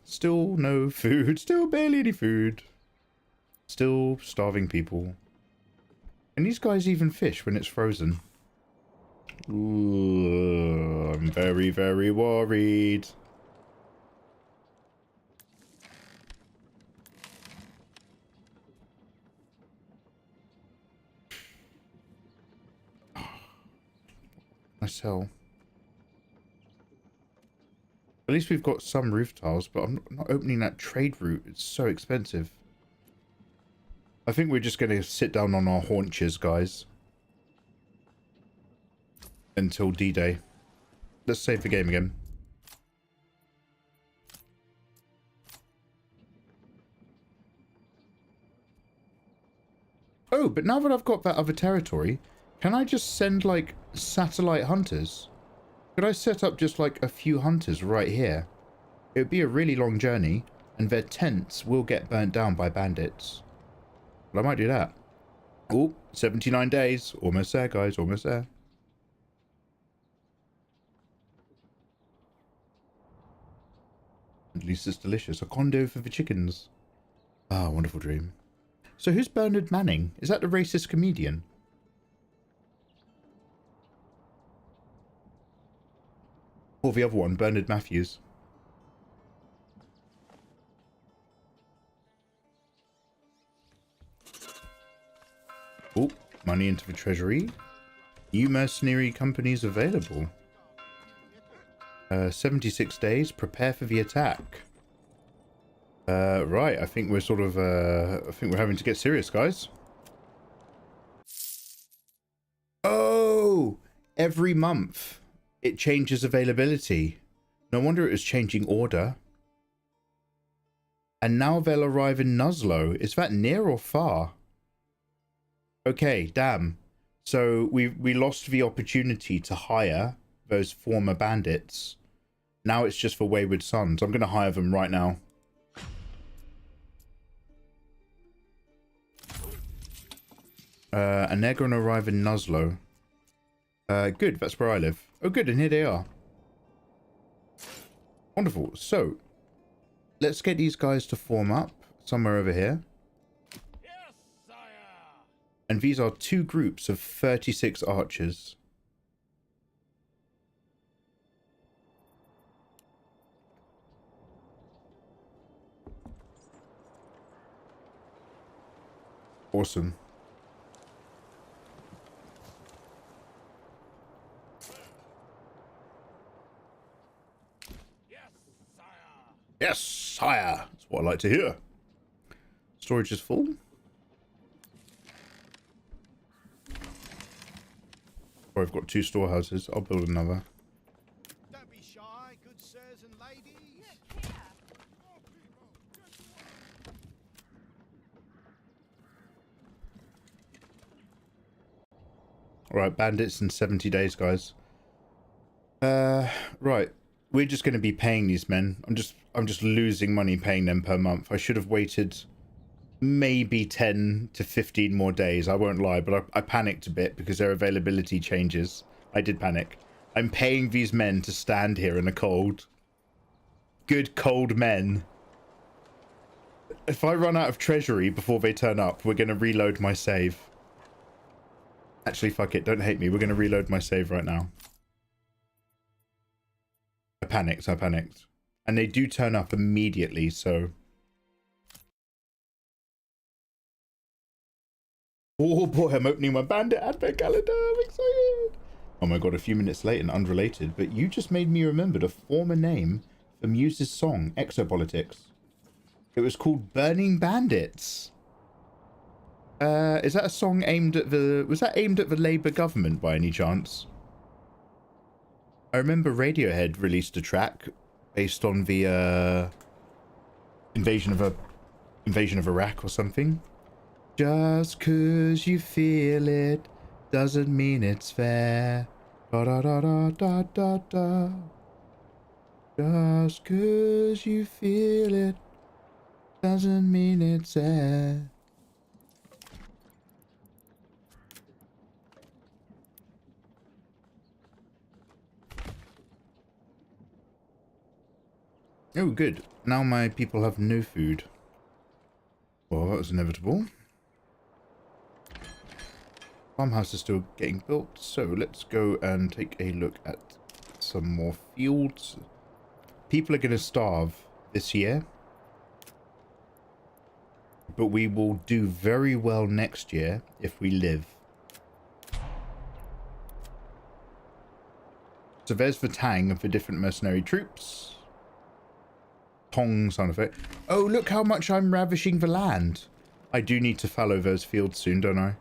Still no food. Still barely any food. Still starving people. Can these guys even fish when it's frozen? Ooh, I'm very, very worried. I sell. At least we've got some roof tiles, but I'm not opening that trade route. It's so expensive. I think we're just going to sit down on our haunches, guys. Until D-Day. Let's save the game again. Oh, but now that I've got that other territory, can I just send, like, satellite hunters? Could I set up just, like, a few hunters right here? It would be a really long journey, and their tents will get burnt down by bandits. But I might do that. Oh, 79 days. Almost there, guys. Almost there. At least it's delicious. A condo for the chickens. Ah, wonderful dream. So who's Bernard Manning? Is that the racist comedian? Or the other one, Bernard Matthews. Oh, money into the treasury. New mercenary companies available. 76 days. Prepare for the attack. Right, I think we're sort of, I think we're having to get serious, guys. Oh! Every month it changes availability. No wonder it was changing order. And now they'll arrive in Nuzlo. Is that near or far? Okay, damn. So we lost the opportunity to hire those former bandits. Now it's just for Wayward Sons. I'm going to hire them right now. And they're going to arrive in Nuzlo. Good, that's where I live. Oh, good, and here they are. Wonderful. So, let's get these guys to form up somewhere over here. Yes, sire. And these are 2 groups of 36 archers. Awesome. Yes, sire. Yes, sire. That's what I like to hear. Storage is full. Or I've got 2 storehouses. I'll build another. Don't be shy, good sirs and ladies. Alright, bandits in 70 days, guys. Right. We're just going to be paying these men. I'm just losing money paying them per month. I should have waited maybe 10 to 15 more days. I won't lie, but I panicked a bit because their availability changes. I did panic. I'm paying these men to stand here in the cold. Good cold men. If I run out of treasury before they turn up, we're going to reload my save. Actually, fuck it. Don't hate me. We're going to reload my save right now. I panicked. And they do turn up immediately, so... Oh boy, I'm opening my bandit advent calendar. I'm excited. Oh my god, a few minutes late and unrelated, but you just made me remember the former name for Muse's song, Exopolitics. It was called Burning Bandits. Is that a song aimed at the... Was that aimed at the Labour government by any chance? I remember Radiohead released a track based on the invasion of Iraq or something. Just 'cause you feel it doesn't mean it's fair. Da da da da da da da. Just 'cause you feel it doesn't mean it's fair. Oh, good. Now my people have no food. Well, that was inevitable. Farmhouse is still getting built, so let's go and take a look at some more fields. People are going to starve this year, but we will do very well next year if we live. So there's the tang of the different mercenary troops. Tong sound effect. Oh, look how much I'm ravishing the land. I do need to fallow those fields soon, don't I?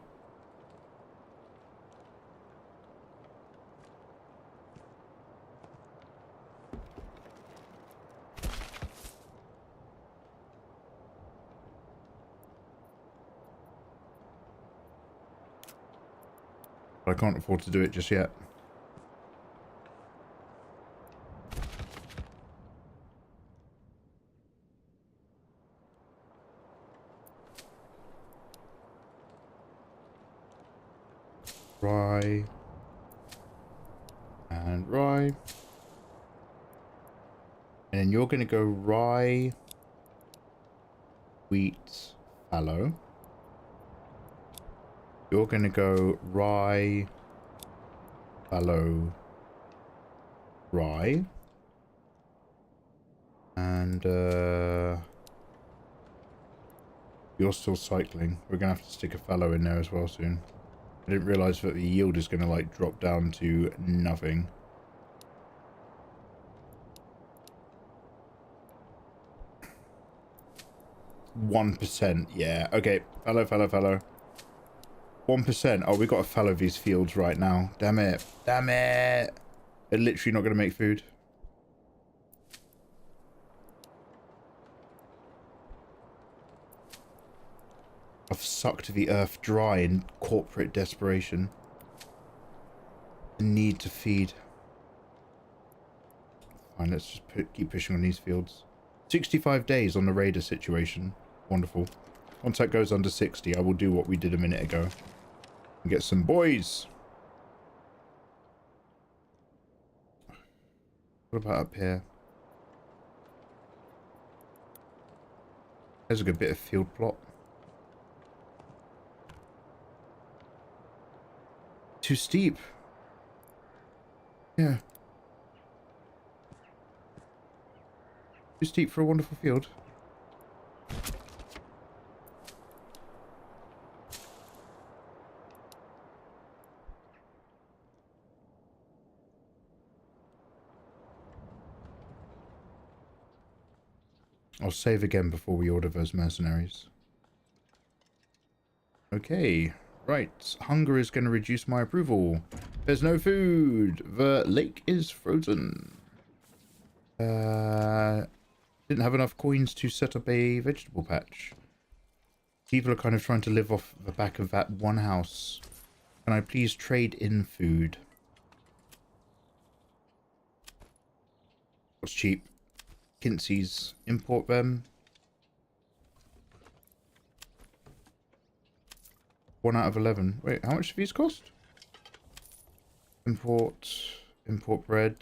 I can't afford to do it just yet. Rye. And rye. And then you're going to go rye, wheat, fallow. You're going to go rye, fallow, rye. And you're still cycling. We're going to have to stick a fallow in there as well soon. I didn't realise that the yield is going to like drop down to nothing. %, yeah. Okay, fallow. 1%. Oh, we got to fallow these fields right now. Damn it. Damn it. They're literally not going to make food. I've sucked the earth dry in corporate desperation. The need to feed. Fine, let's just keep pushing on these fields. 65 days on the raider situation. Wonderful. Once that goes under 60, I will do what we did a minute ago. Get some boys. What about up here? There's a good bit of field plot. Too steep. Yeah. Too steep for a wonderful field. I'll save again before we order those mercenaries. Okay, right. Hunger is going to reduce my approval. There's no food. The lake is frozen. Didn't have enough coins to set up a vegetable patch. People are kind of trying to live off the back of that one house. Can I please trade in food? What's cheap? Kinsey's. Import them. 1 out of 11. Wait, how much do these cost? Import bread.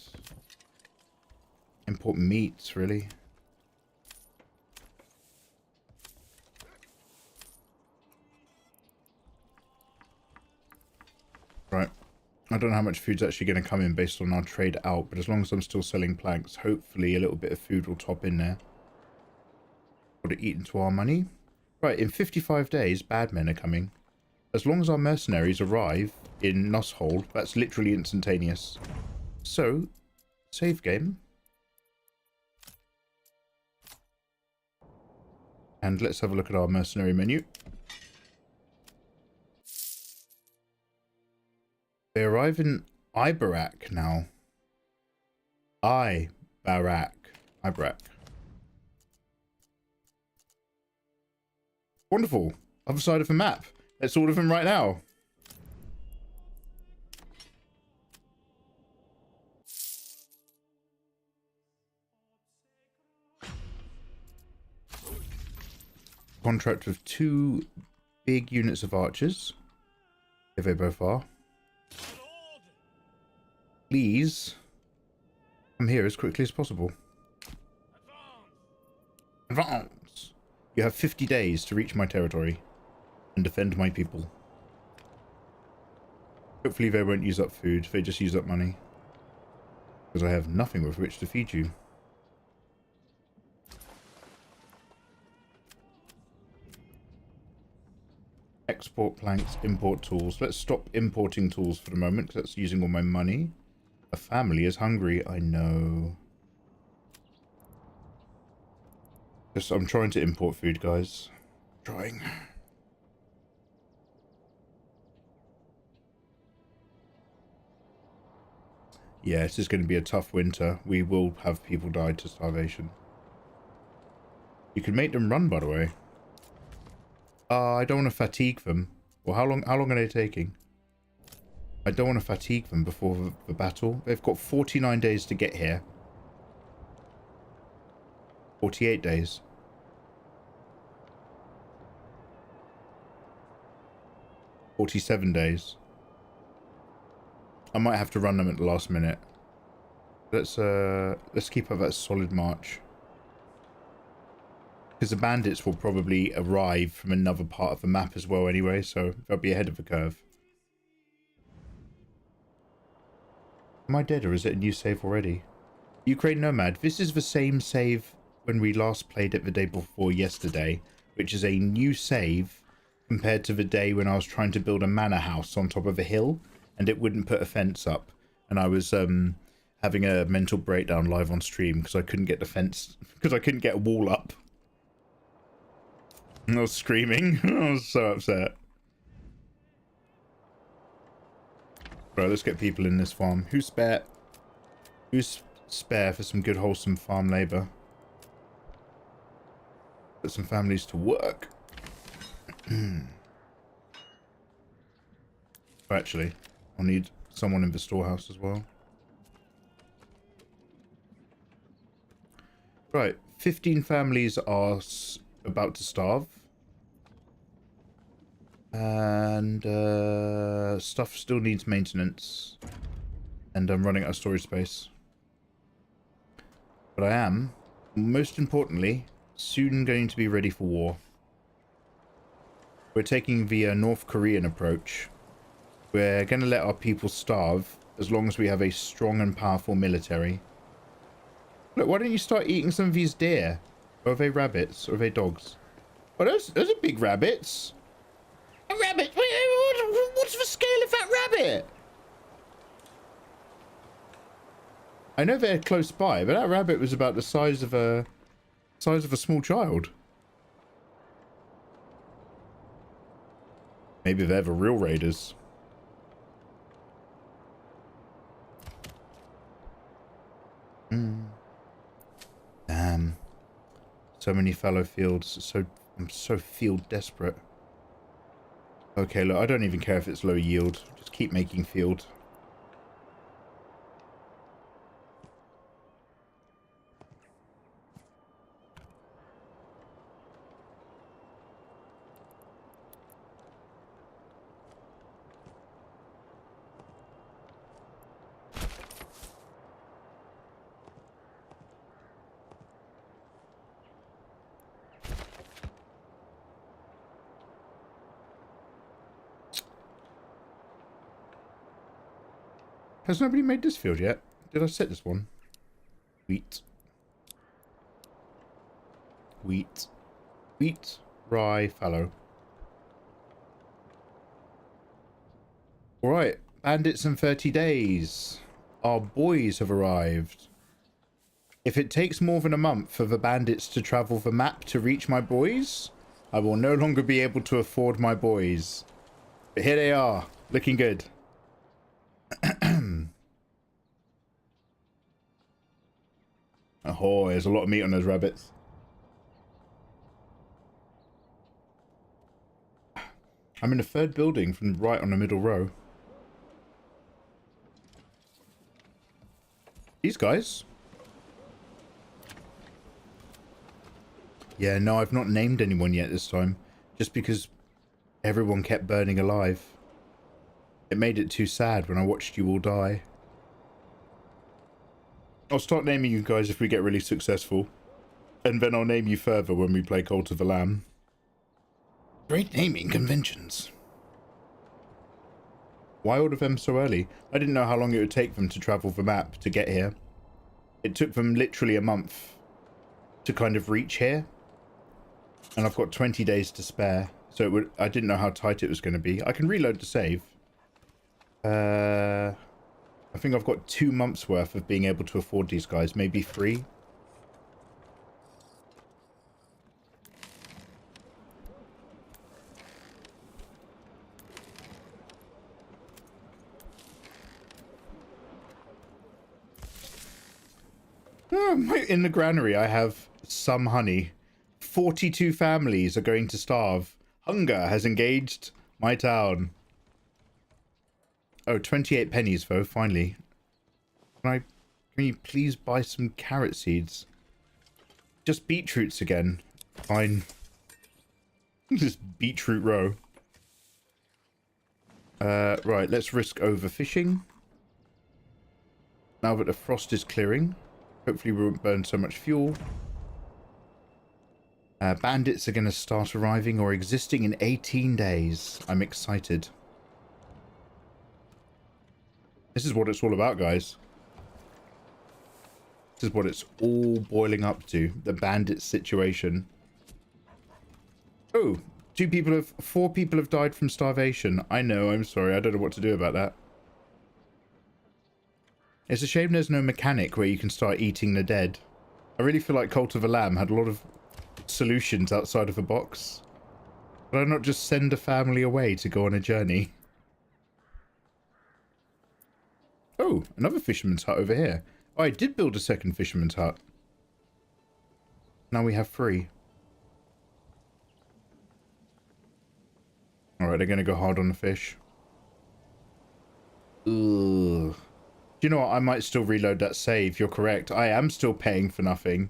Import meats, really. Right. I don't know how much food's actually going to come in based on our trade out, but as long as I'm still selling planks, hopefully a little bit of food will top in there. Got to eat into our money. Right, in 55 days, bad men are coming. As long as our mercenaries arrive in Nusshold, that's literally instantaneous. So, save game. And let's have a look at our mercenary menu. They arrive in Ibarak now. Ibarak. Wonderful. Other side of the map. Let's order them right now. Contract with 2 big units of archers. If they both are. Please come here as quickly as possible. Advance! You have 50 days to reach my territory and defend my people. Hopefully they won't use up food, they just use up money. Because I have nothing with which to feed you. Export planks, import tools. Let's stop importing tools for the moment because that's using all my money. A family is hungry, I know. I'm trying to import food, guys. Trying. Yeah, this is going to be a tough winter. We will have people die to starvation. You can make them run, by the way. I don't want to fatigue them. Well, how long are they taking? I don't want to fatigue them before the battle. They've got 49 days to get here. 48 days. $47 days. I might have to run them at the last minute. Let's keep up that solid march. Because the bandits will probably arrive from another part of the map as well anyway, so they'll be ahead of the curve. Am I dead or is it a new save already? Ukraine Nomad, this is the same save when we last played it the day before yesterday, which is a new save compared to the day when I was trying to build a manor house on top of a hill and it wouldn't put a fence up. And I was having a mental breakdown live on stream because I couldn't get the fence, because I couldn't get a wall up. And I was screaming. I was so upset. Right, let's get people in this farm. Who's spare? Who's spare for some good wholesome farm labour? Put some families to work. Actually, I'll need someone in the storehouse as well. Right, 15 families are about to starve. And stuff still needs maintenance. And I'm running out of storage space. But I am, most importantly, soon going to be ready for war. We're taking the North Korean approach. We're going to let our people starve as long as we have a strong and powerful military. Look, why don't you start eating some of these deer? Or are they rabbits? Or are they dogs? Oh, those are big rabbits. A rabbit? What's the scale of that rabbit? I know they're close by, but that rabbit was about the size of a small child. Maybe they're the real raiders. Damn. So many fallow fields. I'm so field desperate. Okay, look, I don't even care if it's low yield. Just keep making field. Has nobody made this field yet? Did I set this one? Wheat. Wheat. Wheat. Rye. Fallow. Alright. Bandits in 30 days. Our boys have arrived. If it takes more than a month for the bandits to travel the map to reach my boys, I will no longer be able to afford my boys. But here they are. Looking good. Oh, there's a lot of meat on those rabbits. I'm in the third building from right on the middle row. These guys. Yeah, no, I've not named anyone yet this time. Just because everyone kept burning alive. It made it too sad when I watched you all die. I'll start naming you guys if we get really successful. And then I'll name you further when we play Cult of the Lamb. Great naming conventions. Why all of them so early? I didn't know how long it would take them to travel the map to get here. It took them literally a month to kind of reach here. And I've got 20 days to spare. So I didn't know how tight it was going to be. I can reload to save. I think I've got 2 months worth of being able to afford these guys. Maybe 3. In the granary, I have some honey. 42 families are going to starve. Hunger has engaged my town. Oh, 28 pennies, though, finally. Can you please buy some carrot seeds? Just beetroots again. Fine. Just beetroot row. Right, let's risk overfishing. Now that the frost is clearing. Hopefully we won't burn so much fuel. Bandits are going to start arriving or existing in 18 days. I'm excited. This is what it's all about, guys. This is what it's all boiling up to. The bandit situation. Oh, 4 people have died from starvation. I know, I'm sorry. I don't know what to do about that. It's a shame there's no mechanic where you can start eating the dead. I really feel like Cult of the Lamb had a lot of solutions outside of the box. But I not just send a family away to go on a journey? Oh, another fisherman's hut over here. Oh, I did build a second fisherman's hut. Now we have 3. Alright, they're going to go hard on the fish. Ugh. Do you know what? I might still reload that save. You're correct. I am still paying for nothing.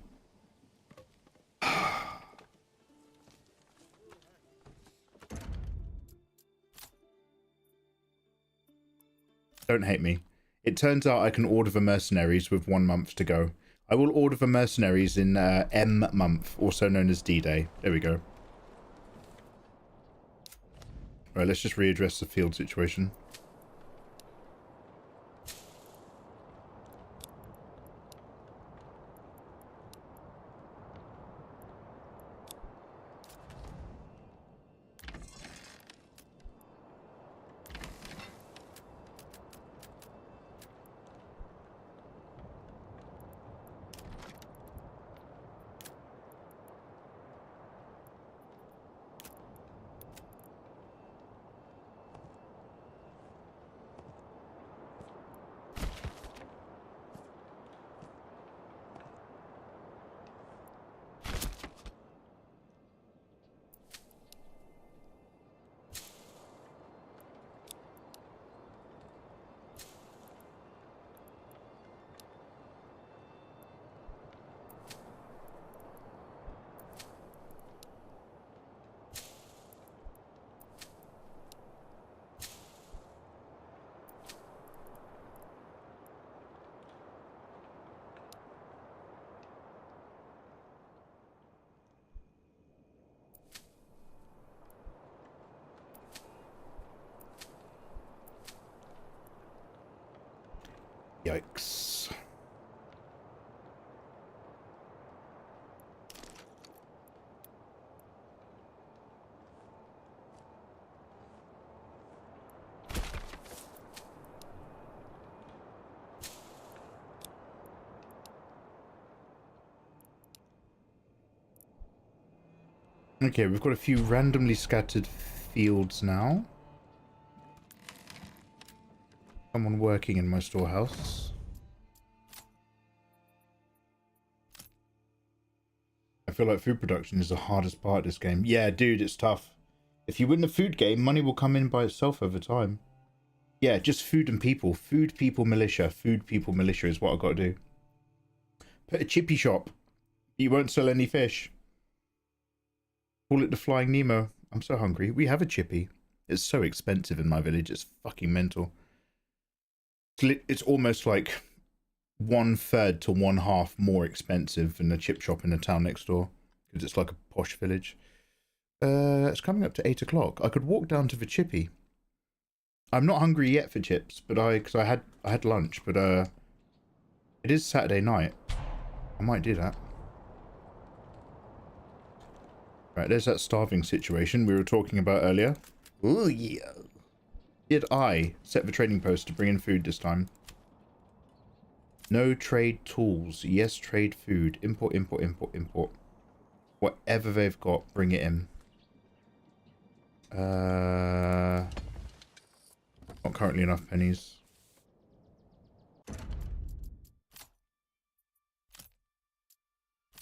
Don't hate me. It turns out I can order the mercenaries with 1 month to go. I will order the mercenaries in M month, also known as D-Day. There we go. Right, let's just readdress the field situation. Yikes. Okay, we've got a few randomly scattered fields now. Someone working in my storehouse. I feel like food production is the hardest part of this game. Yeah, dude, it's tough. If you win the food game, money will come in by itself over time. Yeah, just food and people. Food, people, militia. Food, people, militia is what I've got to do. Put a chippy shop. You won't sell any fish. Call it the Flying Nemo. I'm so hungry. We have a chippy. It's so expensive in my village. It's fucking mental. It's almost like 1/3 to 1/2 more expensive than the chip shop in the town next door. Because it's like a posh village. It's coming up to 8 o'clock. I could walk down to the chippy. I'm not hungry yet for chips, but because I had lunch, but it is Saturday night. I might do that. Right, there's that starving situation we were talking about earlier. Ooh, yeah. Did I set the trading post to bring in food this time? No trade tools. Yes, trade food. Import, import, import, import. Whatever they've got, bring it in. Not currently enough pennies.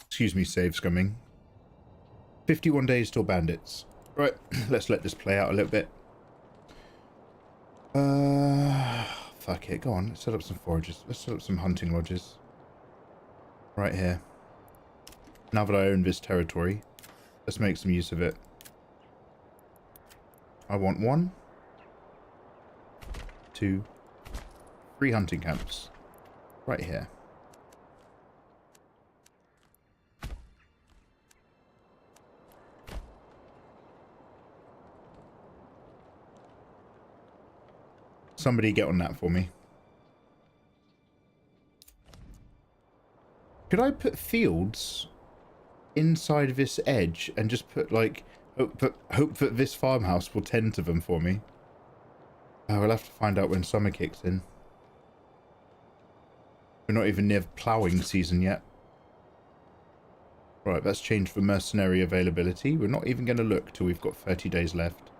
Excuse me, save scumming. 51 days till bandits. Right, let's let this play out a little bit. Fuck it, go on. Let's set up some forages. Let's set up some hunting lodges. Right here. Now that I own this territory, let's make some use of it. I want 1, 2, 3 hunting camps. Right here. Somebody get on that for me. Could I put fields inside this edge and just put like hope that this farmhouse will tend to them for me? We'll have to find out when summer kicks in. We're not even near ploughing season yet. Right, that's changed for mercenary availability. We're not even going to look till we've got 30 days left.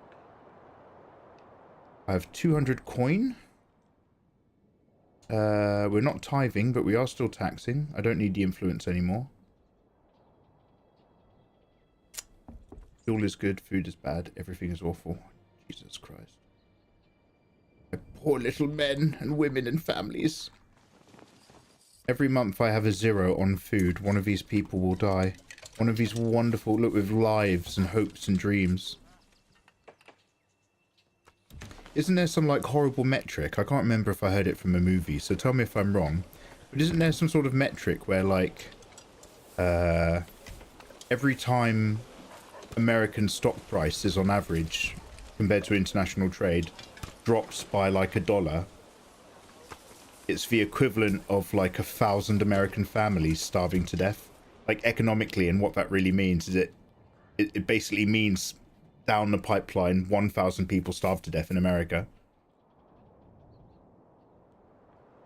I have 200 coin. We're not tithing, but we are still taxing. I don't need the influence anymore. Fuel is good, food is bad, everything is awful. Jesus Christ. My poor little men and women and families. Every month I have a 0 on food. One of these people will die. One of these wonderful, look, with lives and hopes and dreams. Isn't there some like horrible metric? I can't remember if I heard it from a movie, so tell me if I'm wrong. But isn't there some sort of metric where like every time American stock prices on average compared to international trade drops by like $1, it's the equivalent of like 1,000 American families starving to death, like economically. And what that really means is it basically means down the pipeline 1,000 people starve to death in America.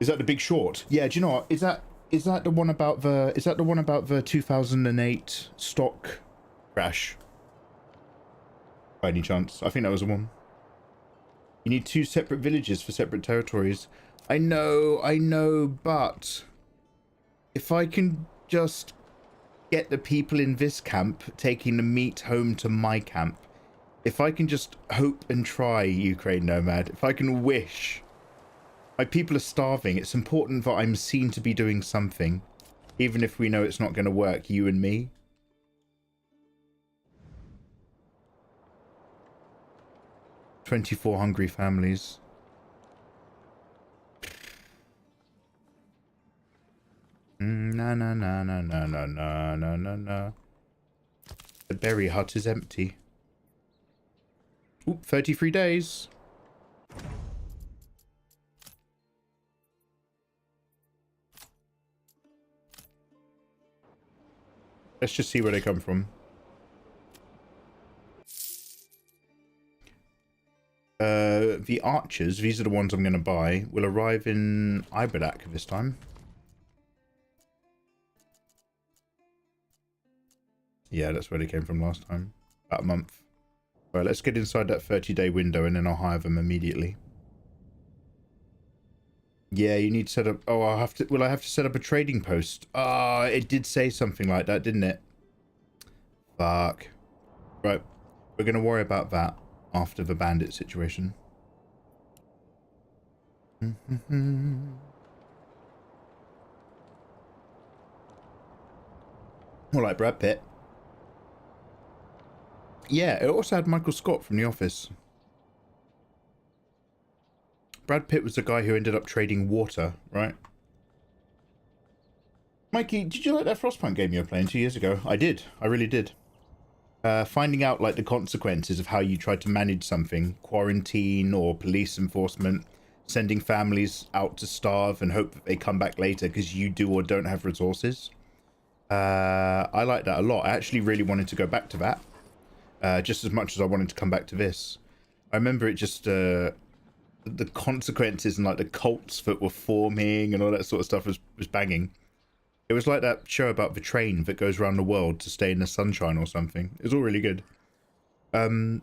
Is that The Big Short? Yeah, do you know what? Is that the one about the 2008 stock crash? By any chance? I think that was the one. You need 2 separate villages for separate territories. I know, but if I can just get the people in this camp taking the meat home to my camp, if I can just hope and try, Ukraine Nomad, if I can wish. My people are starving. It's important that I'm seen to be doing something, even if we know it's not going to work, you and me. 24 hungry families. Na na na na na na na na na na. The berry hut is empty. Oop, 33 days. Let's just see where they come from. The archers, these are the ones I'm going to buy, will arrive in Iberdak this time. Yeah, that's where they came from last time. About a month. Right, let's get inside that 30-day window and then I'll hire them immediately. Yeah, you need to set up... Oh, I'll have to... Will I have to set up a trading post? Ah, it did say something like that, didn't it? Fuck. Right, we're going to worry about that after the bandit situation. More like Brad Pitt. Yeah, it also had Michael Scott from The Office. Brad Pitt was the guy who ended up trading water, right? Mikey, did you like that Frostpunk game you were playing 2 years ago? I did. I really did. Finding out like the consequences of how you tried to manage something, quarantine or police enforcement, sending families out to starve and hope that they come back later because you do or don't have resources. I like that a lot. I actually really wanted to go back to that, just as much as I wanted to come back to this. I remember it just the consequences and like the cults that were forming and all that sort of stuff was banging. It was like that show about the train that goes around the world to stay in the sunshine or something. It was all really good. And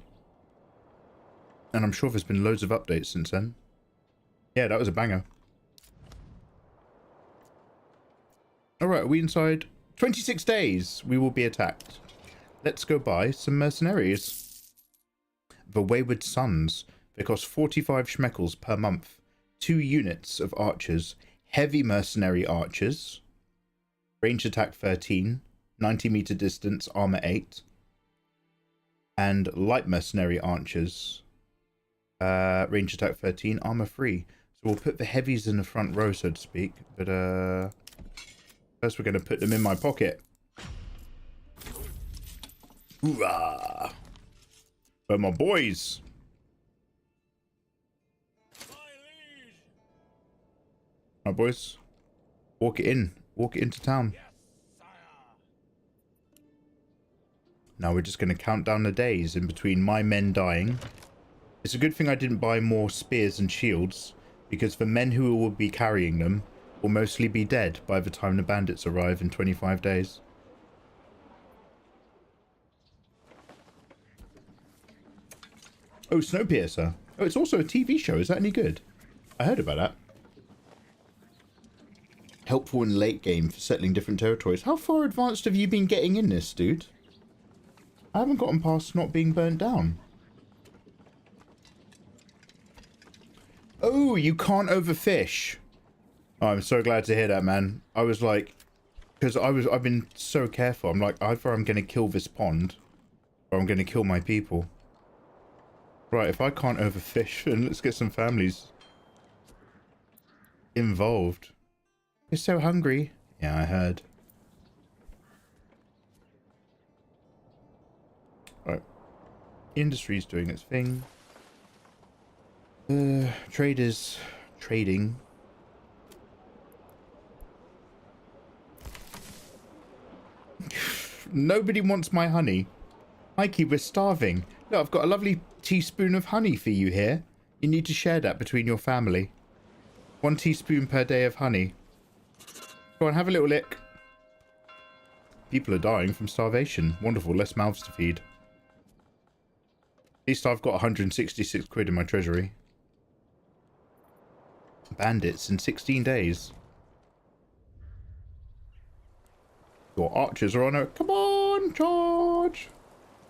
I'm sure there's been loads of updates since then. Yeah, that was a banger. Alright, are we inside? 26 days, we will be attacked. Let's go buy some mercenaries. The Wayward Sons. They cost 45 schmeckles per month. 2 units of archers. Heavy mercenary archers. Range attack 13, 90 meter distance, armor 8. And light mercenary archers. Range attack 13, armor 3. So we'll put the heavies in the front row, so to speak. But first we're going to put them in my pocket. Hoorah! They're my boys. My boys. Walk it in. Walk it into town. Yes, sire. Now we're just going to count down the days in between my men dying. It's a good thing I didn't buy more spears and shields, because the men who will be carrying them will mostly be dead by the time the bandits arrive in 25 days. Oh, Snowpiercer. Oh, it's also a TV show. Is that any good? I heard about that. Helpful in late game for settling different territories. How far advanced have you been getting in this, dude? I haven't gotten past not being burnt down. Oh, you can't overfish. Oh, I'm so glad to hear that, man. I was like, because I've been so careful. I'm like, either I'm going to kill this pond or I'm going to kill my people. Right, if I can't overfish, then let's get some families involved. You're so hungry. Yeah, I heard. Right. Industry's doing its thing. Traders trading. Nobody wants my honey. Mikey, we're starving. Look, I've got a lovely teaspoon of honey for you here. You need to share that between your family. 1 teaspoon per day of honey. Go on, have a little lick. People are dying from starvation. Wonderful, less mouths to feed. At least I've got 166 quid in my treasury. Bandits in 16 days. Your archers are on a... Come on, charge!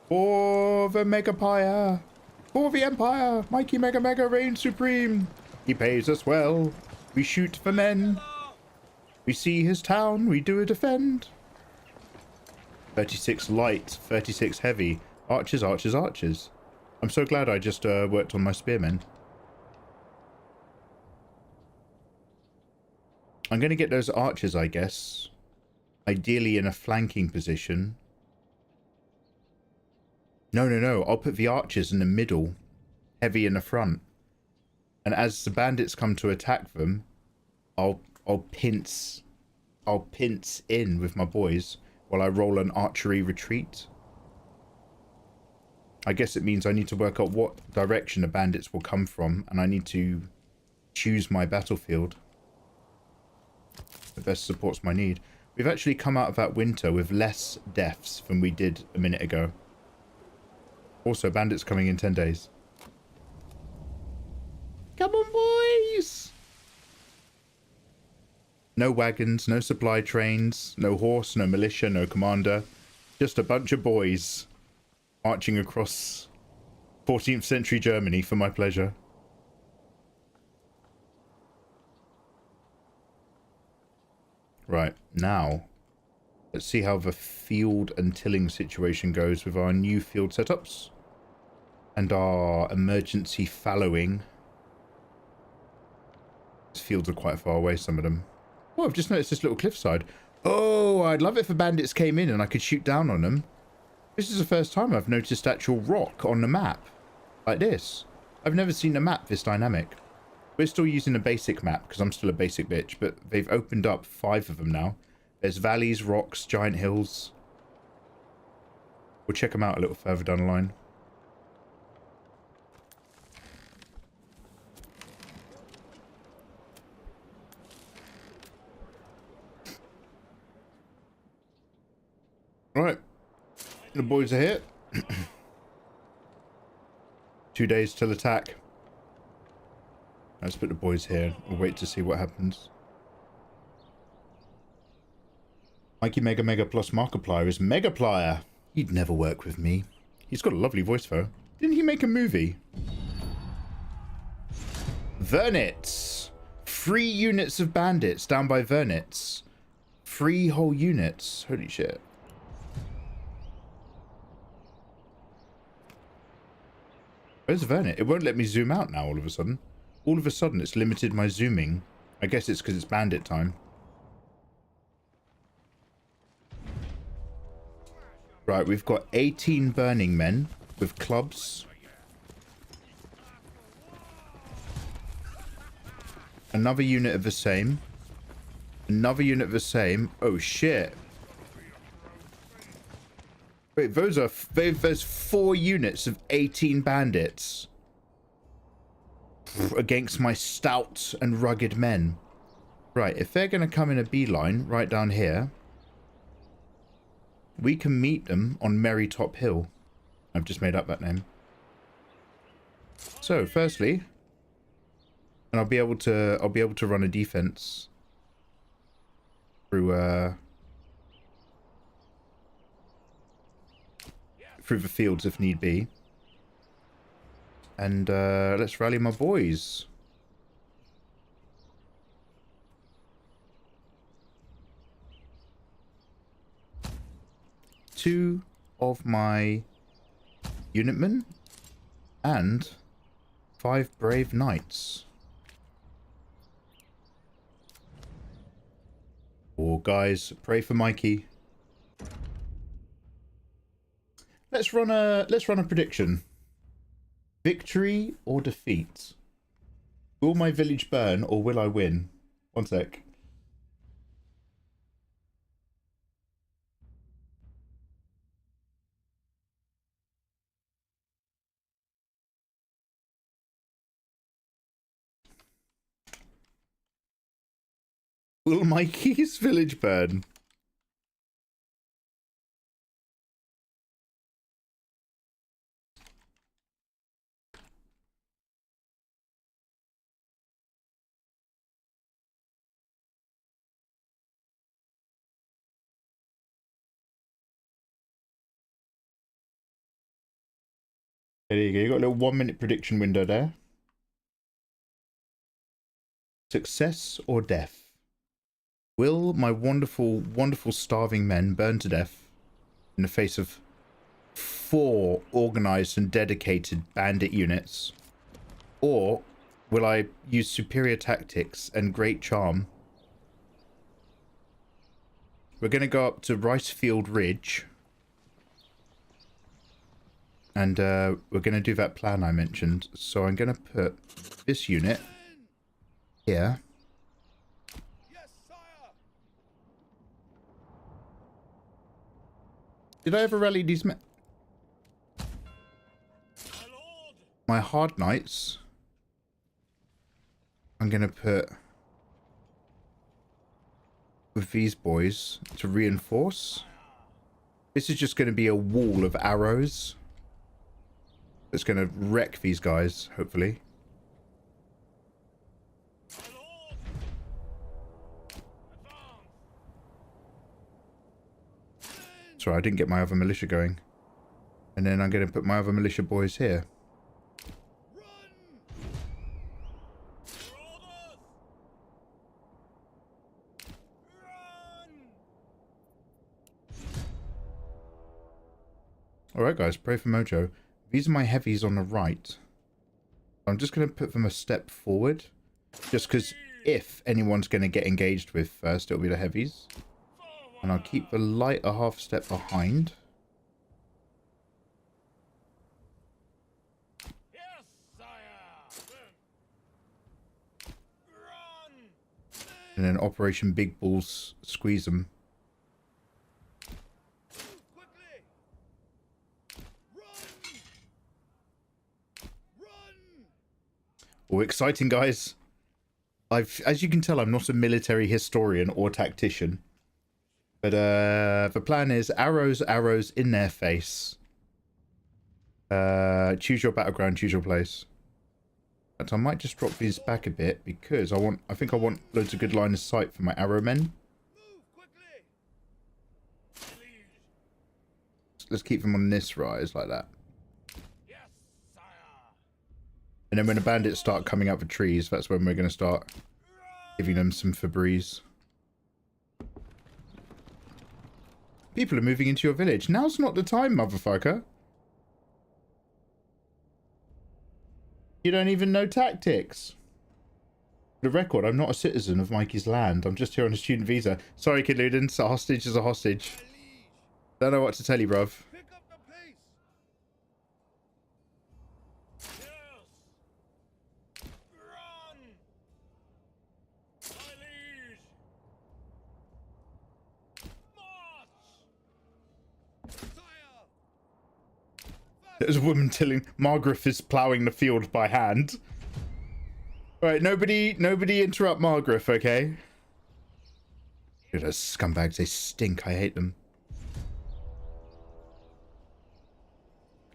For the Megapire! For the Empire! Mikeymegamega reigns supreme! He pays us well. We shoot for men. We see his town. We do defend. 36 light, 36 heavy. Archers, archers, archers. I'm so glad I just worked on my spearmen. I'm going to get those archers, I guess. Ideally in a flanking position. No. I'll put the archers in the middle. Heavy in the front. And as the bandits come to attack them, I'll pince in with my boys while I roll an archery retreat. I guess it means I need to work out what direction the bandits will come from, and I need to choose my battlefield that best supports my need. We've actually come out of that winter with less deaths than we did a minute ago. Also, bandits coming in 10 days. Come on, boys! No wagons, no supply trains, no horse, no militia, no commander. Just a bunch of boys marching across 14th century Germany for my pleasure. Right, now, let's see how the field and tilling situation goes with our new field setups and our emergency fallowing. These fields are quite far away, some of them. Oh, I've just noticed this little cliffside. Oh, I'd love it if bandits came in and I could shoot down on them. This is the first time I've noticed actual rock on the map like this. I've never seen a map this dynamic. We're still using a basic map because I'm still a basic bitch, but they've opened up 5 of them now. There's valleys, rocks, giant hills. We'll check them out a little further down the line. Right, the boys are here. 2 days till attack. Let's put the boys here. We'll wait to see what happens. Mikeymegamega plus Markiplier is Megaplier. He'd never work with me. He's got a lovely voice though. Didn't he make a movie? Vernits. 3 units of bandits down by Vernits. 3 whole units. Holy shit. Where's Vernit? It won't let me zoom out now all of a sudden. All of a sudden it's limited my zooming. I guess it's because it's bandit time. Right, we've got 18 burning men with clubs. Another unit of the same. Another unit of the same. Oh shit. Wait, there's 4 units of 18 bandits against my stout and rugged men. Right, if they're going to come in a beeline right down here, we can meet them on Merry Top Hill. I've just made up that name. So, firstly, and I'll be able to run a defense through the fields if need be. And let's rally my boys. Two of my unitmen And 5 brave knights. Oh, guys, pray for Mikey. Let's run a prediction. Victory or defeat? Will my village burn or will I win? One sec. Will Mikey's village burn? There you go. You got a little 1-minute prediction window there. Success or death? Will my wonderful, wonderful starving men burn to death in the face of 4 organized and dedicated bandit units? Or will I use superior tactics and great charm? We're going to go up to Ricefield Ridge. And we're going to do that plan I mentioned. So I'm going to put this unit here. Yes, sire. Did I ever rally these men? My hard knights. I'm going to put with these boys to reinforce. This is just going to be a wall of arrows. That's going to wreck these guys, hopefully. Sorry, I didn't get my other militia going. And then I'm going to put my other militia boys here. Alright guys, pray for Mojo. These are my heavies on the right. I'm just going to put them a step forward. Just because if anyone's going to get engaged with first, it'll be the heavies. And I'll keep the light a half step behind. Yes, sire. Run. And then Operation Big Balls, squeeze them. Quickly. Run. Run. Oh, exciting, guys. As you can tell, I'm not a military historian or tactician. But the plan is arrows, arrows in their face. Choose your battleground, choose your place. But I might just drop these back a bit because I think I want loads of good line of sight for my arrow men. Move quickly. Let's keep them on this rise like that. Yes, sire. And then when the bandits start coming up the trees, that's when we're going to start giving them some Febreze. People are moving into your village. Now's not the time, motherfucker. You don't even know tactics. For the record, I'm not a citizen of Mikey's land. I'm just here on a student visa. Sorry, Kid Ludens. A hostage is a hostage. My liege. Don't know what to tell you, bruv. Pick up the pace. Yes. Run. My liege. March. Sire. There's a woman telling Margaret is ploughing the field by hand. Alright, nobody interrupt Margaret, okay? Look at those scumbags, they stink, I hate them.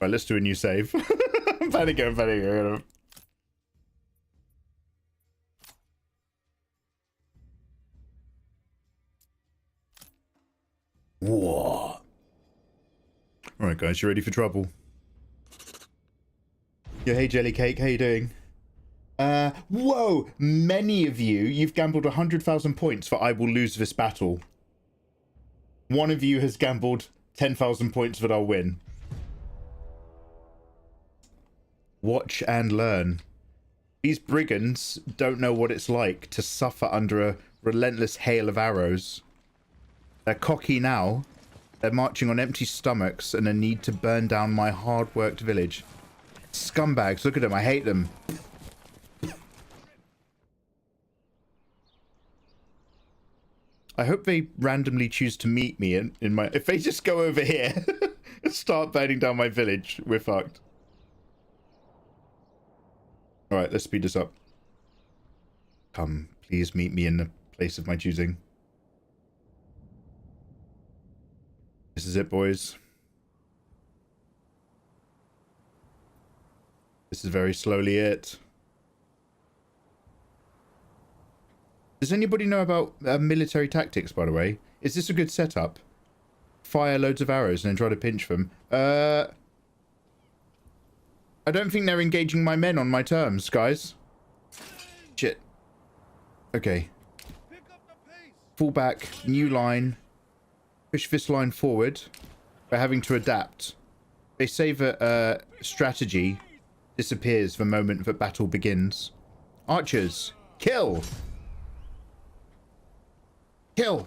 Right, let's do a new save. I'm panicking. Whoa. Alright guys, you ready for trouble? Yo, hey Jellycake, how you doing? Whoa! Many of you've gambled 100,000 points for I will lose this battle. One of you has gambled 10,000 points that I'll win. Watch and learn. These brigands don't know what it's like to suffer under a relentless hail of arrows. They're cocky now. They're marching on empty stomachs and a need to burn down my hard-worked village. Scumbags, look at them. I hate them. I hope they randomly choose to meet me in my... If they just go over here and start burning down my village, we're fucked. Alright, let's speed this up. Come, please meet me in the place of my choosing. This is it, boys. This is very slowly it. Does anybody know about military tactics, by the way? Is this a good setup? Fire loads of arrows and then try to pinch them. I don't think they're engaging my men on my terms, guys. Shit. Okay. Fall back. New line. Push this line forward. We're having to adapt. They say that strategy disappears the moment that battle begins. Archers. Kill! Kill!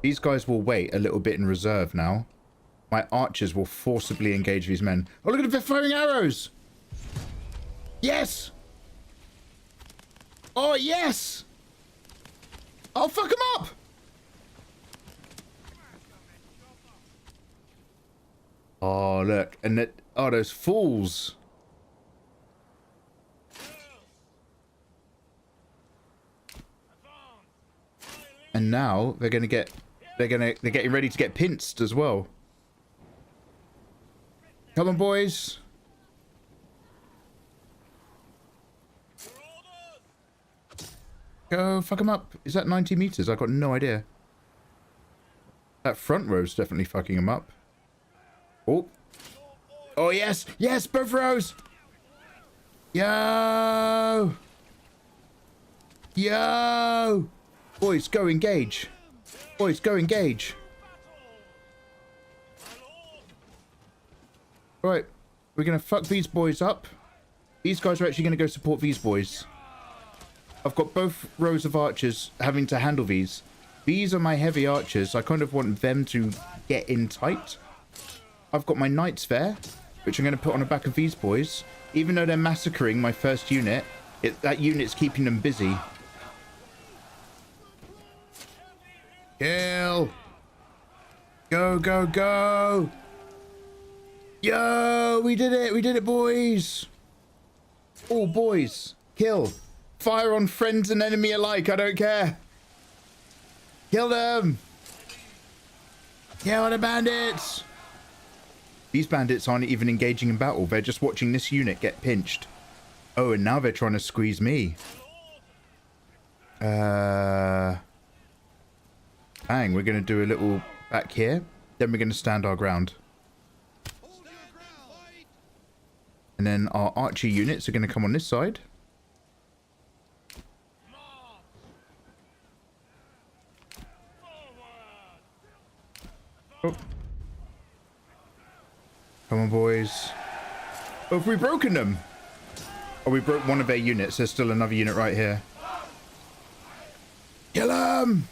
These guys will wait a little bit in reserve now. My archers will forcibly engage these men. Oh, look at them, they're firing arrows! Yes! Oh, yes! I'll fuck them up! Oh, look. And that... Oh, those fools. And now they're going to get... They're getting ready to get pinched as well. Come on, boys. Go, fuck them up. Is that 90 meters? I've got no idea. That front row's definitely fucking them up. Oh. Oh, yes. Yes, both rows. Yo. Yo. Boys, go engage. Boys, go engage. Right. We're going to fuck these boys up. These guys are actually going to go support these boys. I've got both rows of archers having to handle these. These are my heavy archers. I kind of want them to get in tight. I've got my knights there, which I'm going to put on the back of these boys. Even though they're massacring my first unit, that unit's keeping them busy. Kill! Go, go, go! Yo! We did it! We did it, boys! All boys, kill! Fire on friends and enemy alike, I don't care! Kill them! Kill the bandits! These bandits aren't even engaging in battle, they're just watching this unit get pinched. Oh, and now they're trying to squeeze me. Bang, we're going to do a little back here. Then we're going to stand our ground. And then our archer units are going to come on this side. Oh. Come on, boys. Oh, have we broken them? Oh, we broke one of their units. There's still another unit right here. Kill them!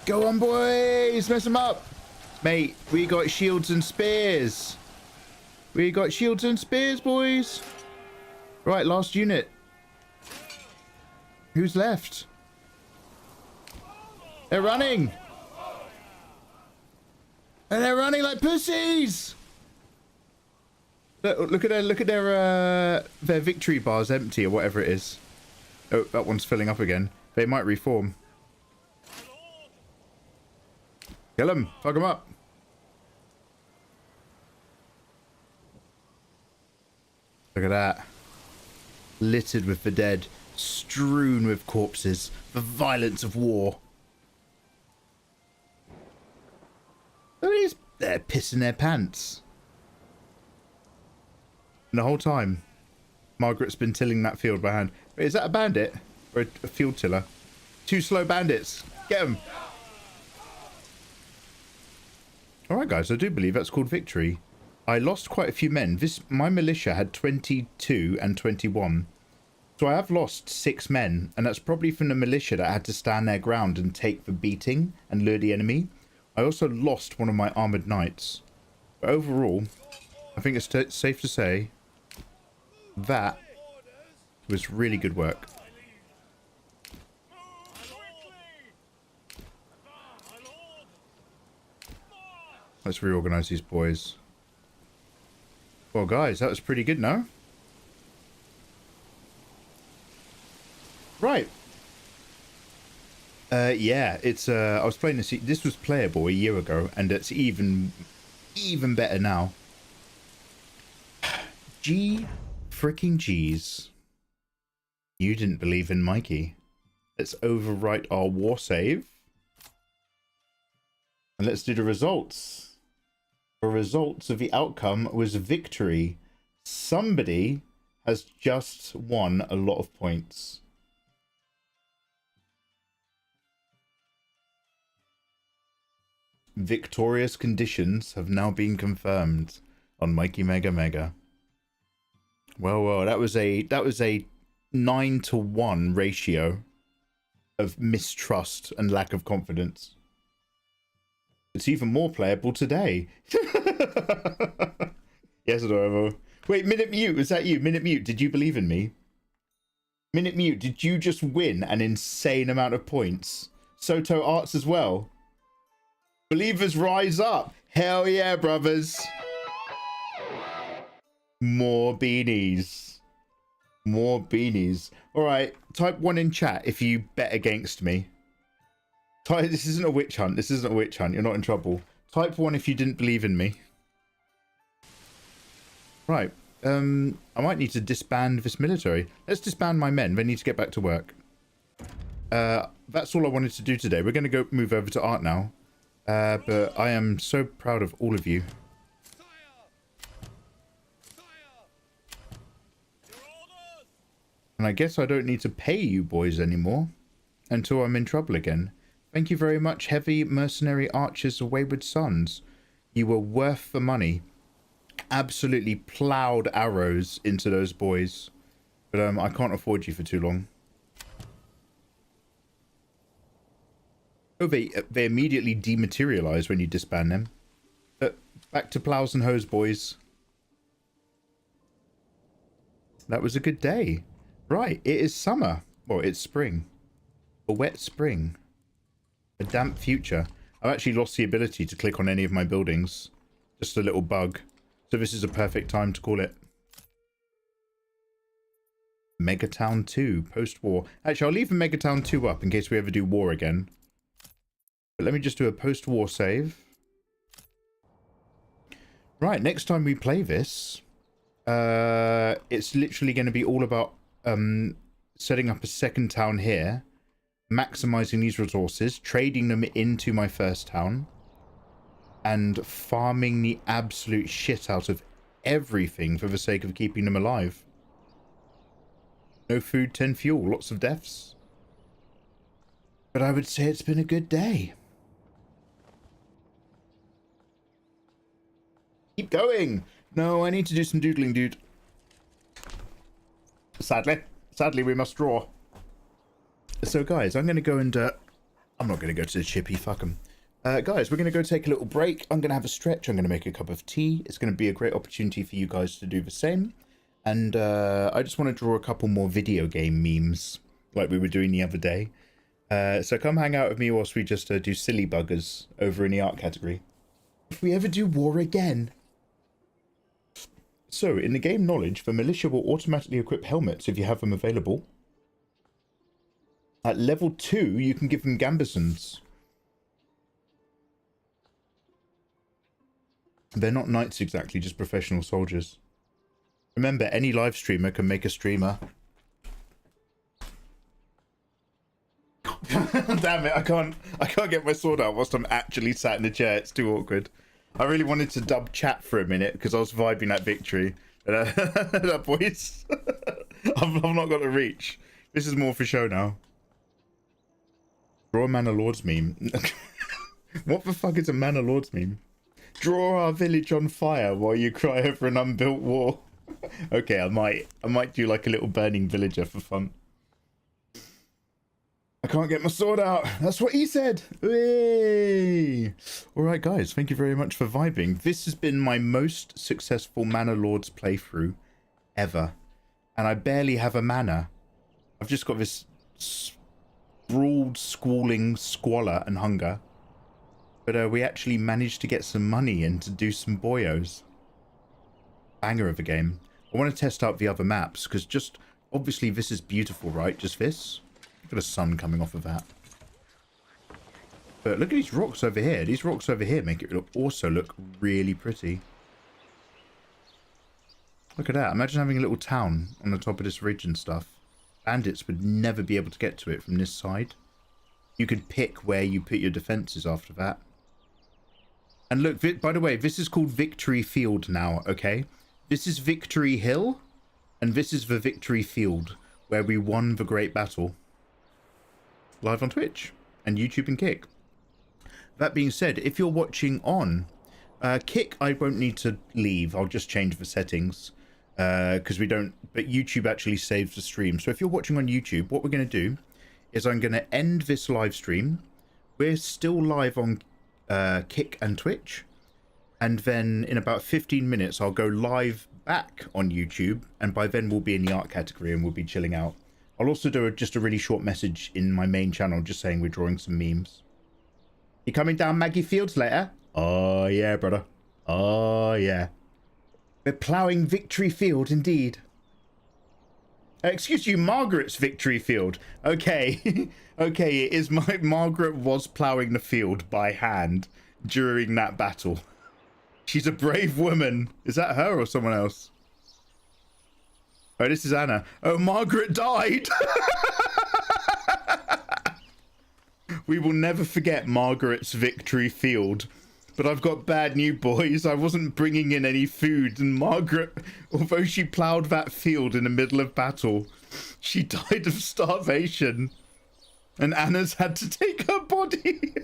Go on, boys! Mess them up! Mate, we got shields and spears. We got shields and spears, boys. Right, last unit. Who's left? They're running! And they're running like pussies! Look at their victory bars empty or whatever it is. Oh, that one's filling up again. They might reform. Kill them. Fuck them up. Look at that. Littered with the dead. Strewn with corpses. The violence of war. They're pissing their pants. And the whole time, Margaret's been tilling that field by hand. Wait, is that a bandit? Or a field tiller? Two slow bandits. Get them. All right, guys, I do believe that's called victory. I lost quite a few men. My militia had 22 and 21. So I have lost 6 men, and that's probably from the militia that had to stand their ground and take the beating and lure the enemy. I also lost one of my armored knights. But overall, I think it's safe to say that was really good work. Let's reorganize these boys. Well, guys, that was pretty good, no? Right. Yeah, it's I was playing this was playable a year ago, and it's even better now. Freaking G's. You didn't believe in Mikey. Let's overwrite our war save. And let's do the results. The results of the outcome was victory. Somebody has just won a lot of points. Victorious conditions have now been confirmed on Mikeymegamega. Well, that was a 9-to-1 ratio of mistrust and lack of confidence. It's even more playable today. Yes, adorable. Wait, Minute Mute, was that you? Minute Mute, did you believe in me? Minute Mute, did you just win an insane amount of points? Soto Arts as well. Believers rise up. Hell yeah, brothers. More beanies. More beanies. All right, type 1 in chat if you bet against me. This isn't a witch hunt. This isn't a witch hunt. You're not in trouble. Type 1 if you didn't believe in me. Right. I might need to disband this military. Let's disband my men. They need to get back to work. That's all I wanted to do today. We're going to go move over to art now. But I am so proud of all of you. And I guess I don't need to pay you boys anymore until I'm in trouble again. Thank you very much, heavy mercenary archers of wayward sons. You were worth the money. Absolutely plowed arrows into those boys. But I can't afford you for too long. Oh, they immediately dematerialize when you disband them. Back to plows and hoes, boys. That was a good day. Right, it is summer. Well, it's spring. A wet spring. A damp future. I've actually lost the ability to click on any of my buildings. Just a little bug. So this is a perfect time to call it. Megatown 2, post-war. Actually, I'll leave the Megatown 2 up in case we ever do war again. But let me just do a post-war save. Right, next time we play this, it's literally going to be all about setting up a second town here, maximizing these resources, trading them into my first town, and farming the absolute shit out of everything for the sake of keeping them alive. No food, 10 fuel, lots of deaths. But I would say it's been a good day. Keep going. No, I need to do some doodling, dude. Sadly, we must draw. So, guys, I'm going to go and... I'm not going to go to the chippy, fuck them. Guys, we're going to go take a little break. I'm going to have a stretch. I'm going to make a cup of tea. It's going to be a great opportunity for you guys to do the same. And I just want to draw a couple more video game memes, like we were doing the other day. So come hang out with me whilst we just do silly buggers over in the art category. If we ever do war again... So, in the game knowledge, the militia will automatically equip helmets if you have them available. At level 2, you can give them gambesons. They're not knights exactly, just professional soldiers. Remember, any live streamer can make a streamer. Damn it, I can't get my sword out whilst I'm actually sat in the chair. It's too awkward. I really wanted to dub chat for a minute because I was vibing that victory. That voice. I've not got the reach. This is more for show now. Draw a Manor Lords meme. What the fuck is a Manor Lords meme? Draw our village on fire while you cry over an unbuilt wall. Okay, I might do like a little burning villager for fun. I can't get my sword out. That's what he said. Whee! All right, guys. Thank you very much for vibing. This has been my most successful Manor Lords playthrough ever. And I barely have a manor. I've just got this sprawled, squalling squalor and hunger. But we actually managed to get some money and to do some boyos. Banger of a game. I want to test out the other maps, because just, obviously this is beautiful, right? Just this. Look at the sun coming off of that. But look at these rocks over here. These rocks over here make it also look really pretty. Look at that. Imagine having a little town on the top of this ridge and stuff. Bandits would never be able to get to it from this side. You could pick where you put your defenses after that. And look, by the way, this is called Victory Field now, okay? This is Victory Hill, and this is the Victory Field, where we won the great battle. Live on Twitch, and YouTube and Kick. That being said, if you're watching on Kick, I won't need to leave. I'll just change the settings, because we don't... But YouTube actually saves the stream. So if you're watching on YouTube, what we're going to do is I'm going to end this live stream. We're still live on Kick and Twitch, and then in about 15 minutes I'll go live back on YouTube, and by then we'll be in the art category and we'll be chilling out. I'll also do just a really short message in my main channel just saying we're drawing some memes. You coming down Maggie Fields later? Oh yeah, brother. Oh yeah. We're ploughing Victory Field indeed. Excuse you, Margaret's Victory Field. Okay. Okay, it is Margaret was ploughing the field by hand during that battle. She's a brave woman. Is that her or someone else? Oh, this is Anna. Oh, Margaret died. We will never forget Margaret's Victory Field. But I've got bad news, boys. I wasn't bringing in any food, and Margaret, although she ploughed that field in the middle of battle, she died of starvation. And Anna's had to take her body.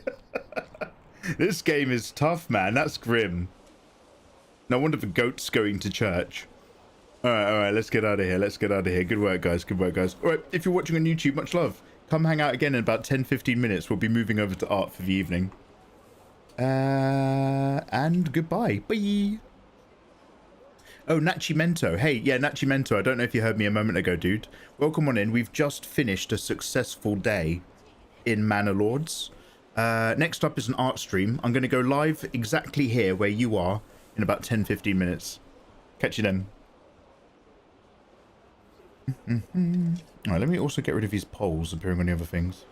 This game is tough, man. That's grim. No wonder the goat's going to church. All right, let's get out of here. Let's get out of here. Good work, guys. Good work, guys. All right, if you're watching on YouTube, much love. Come hang out again in about 10-15 minutes. We'll be moving over to art for the evening. And goodbye. Bye. Oh, Nachimento. Hey, yeah, Nachimento. I don't know if you heard me a moment ago, dude. Welcome on in. We've just finished a successful day in Manor Lords. Next up is an art stream. I'm going to go live exactly here where you are in about 10-15 minutes. Catch you then. Alright, let me also get rid of these polls appearing on the other things.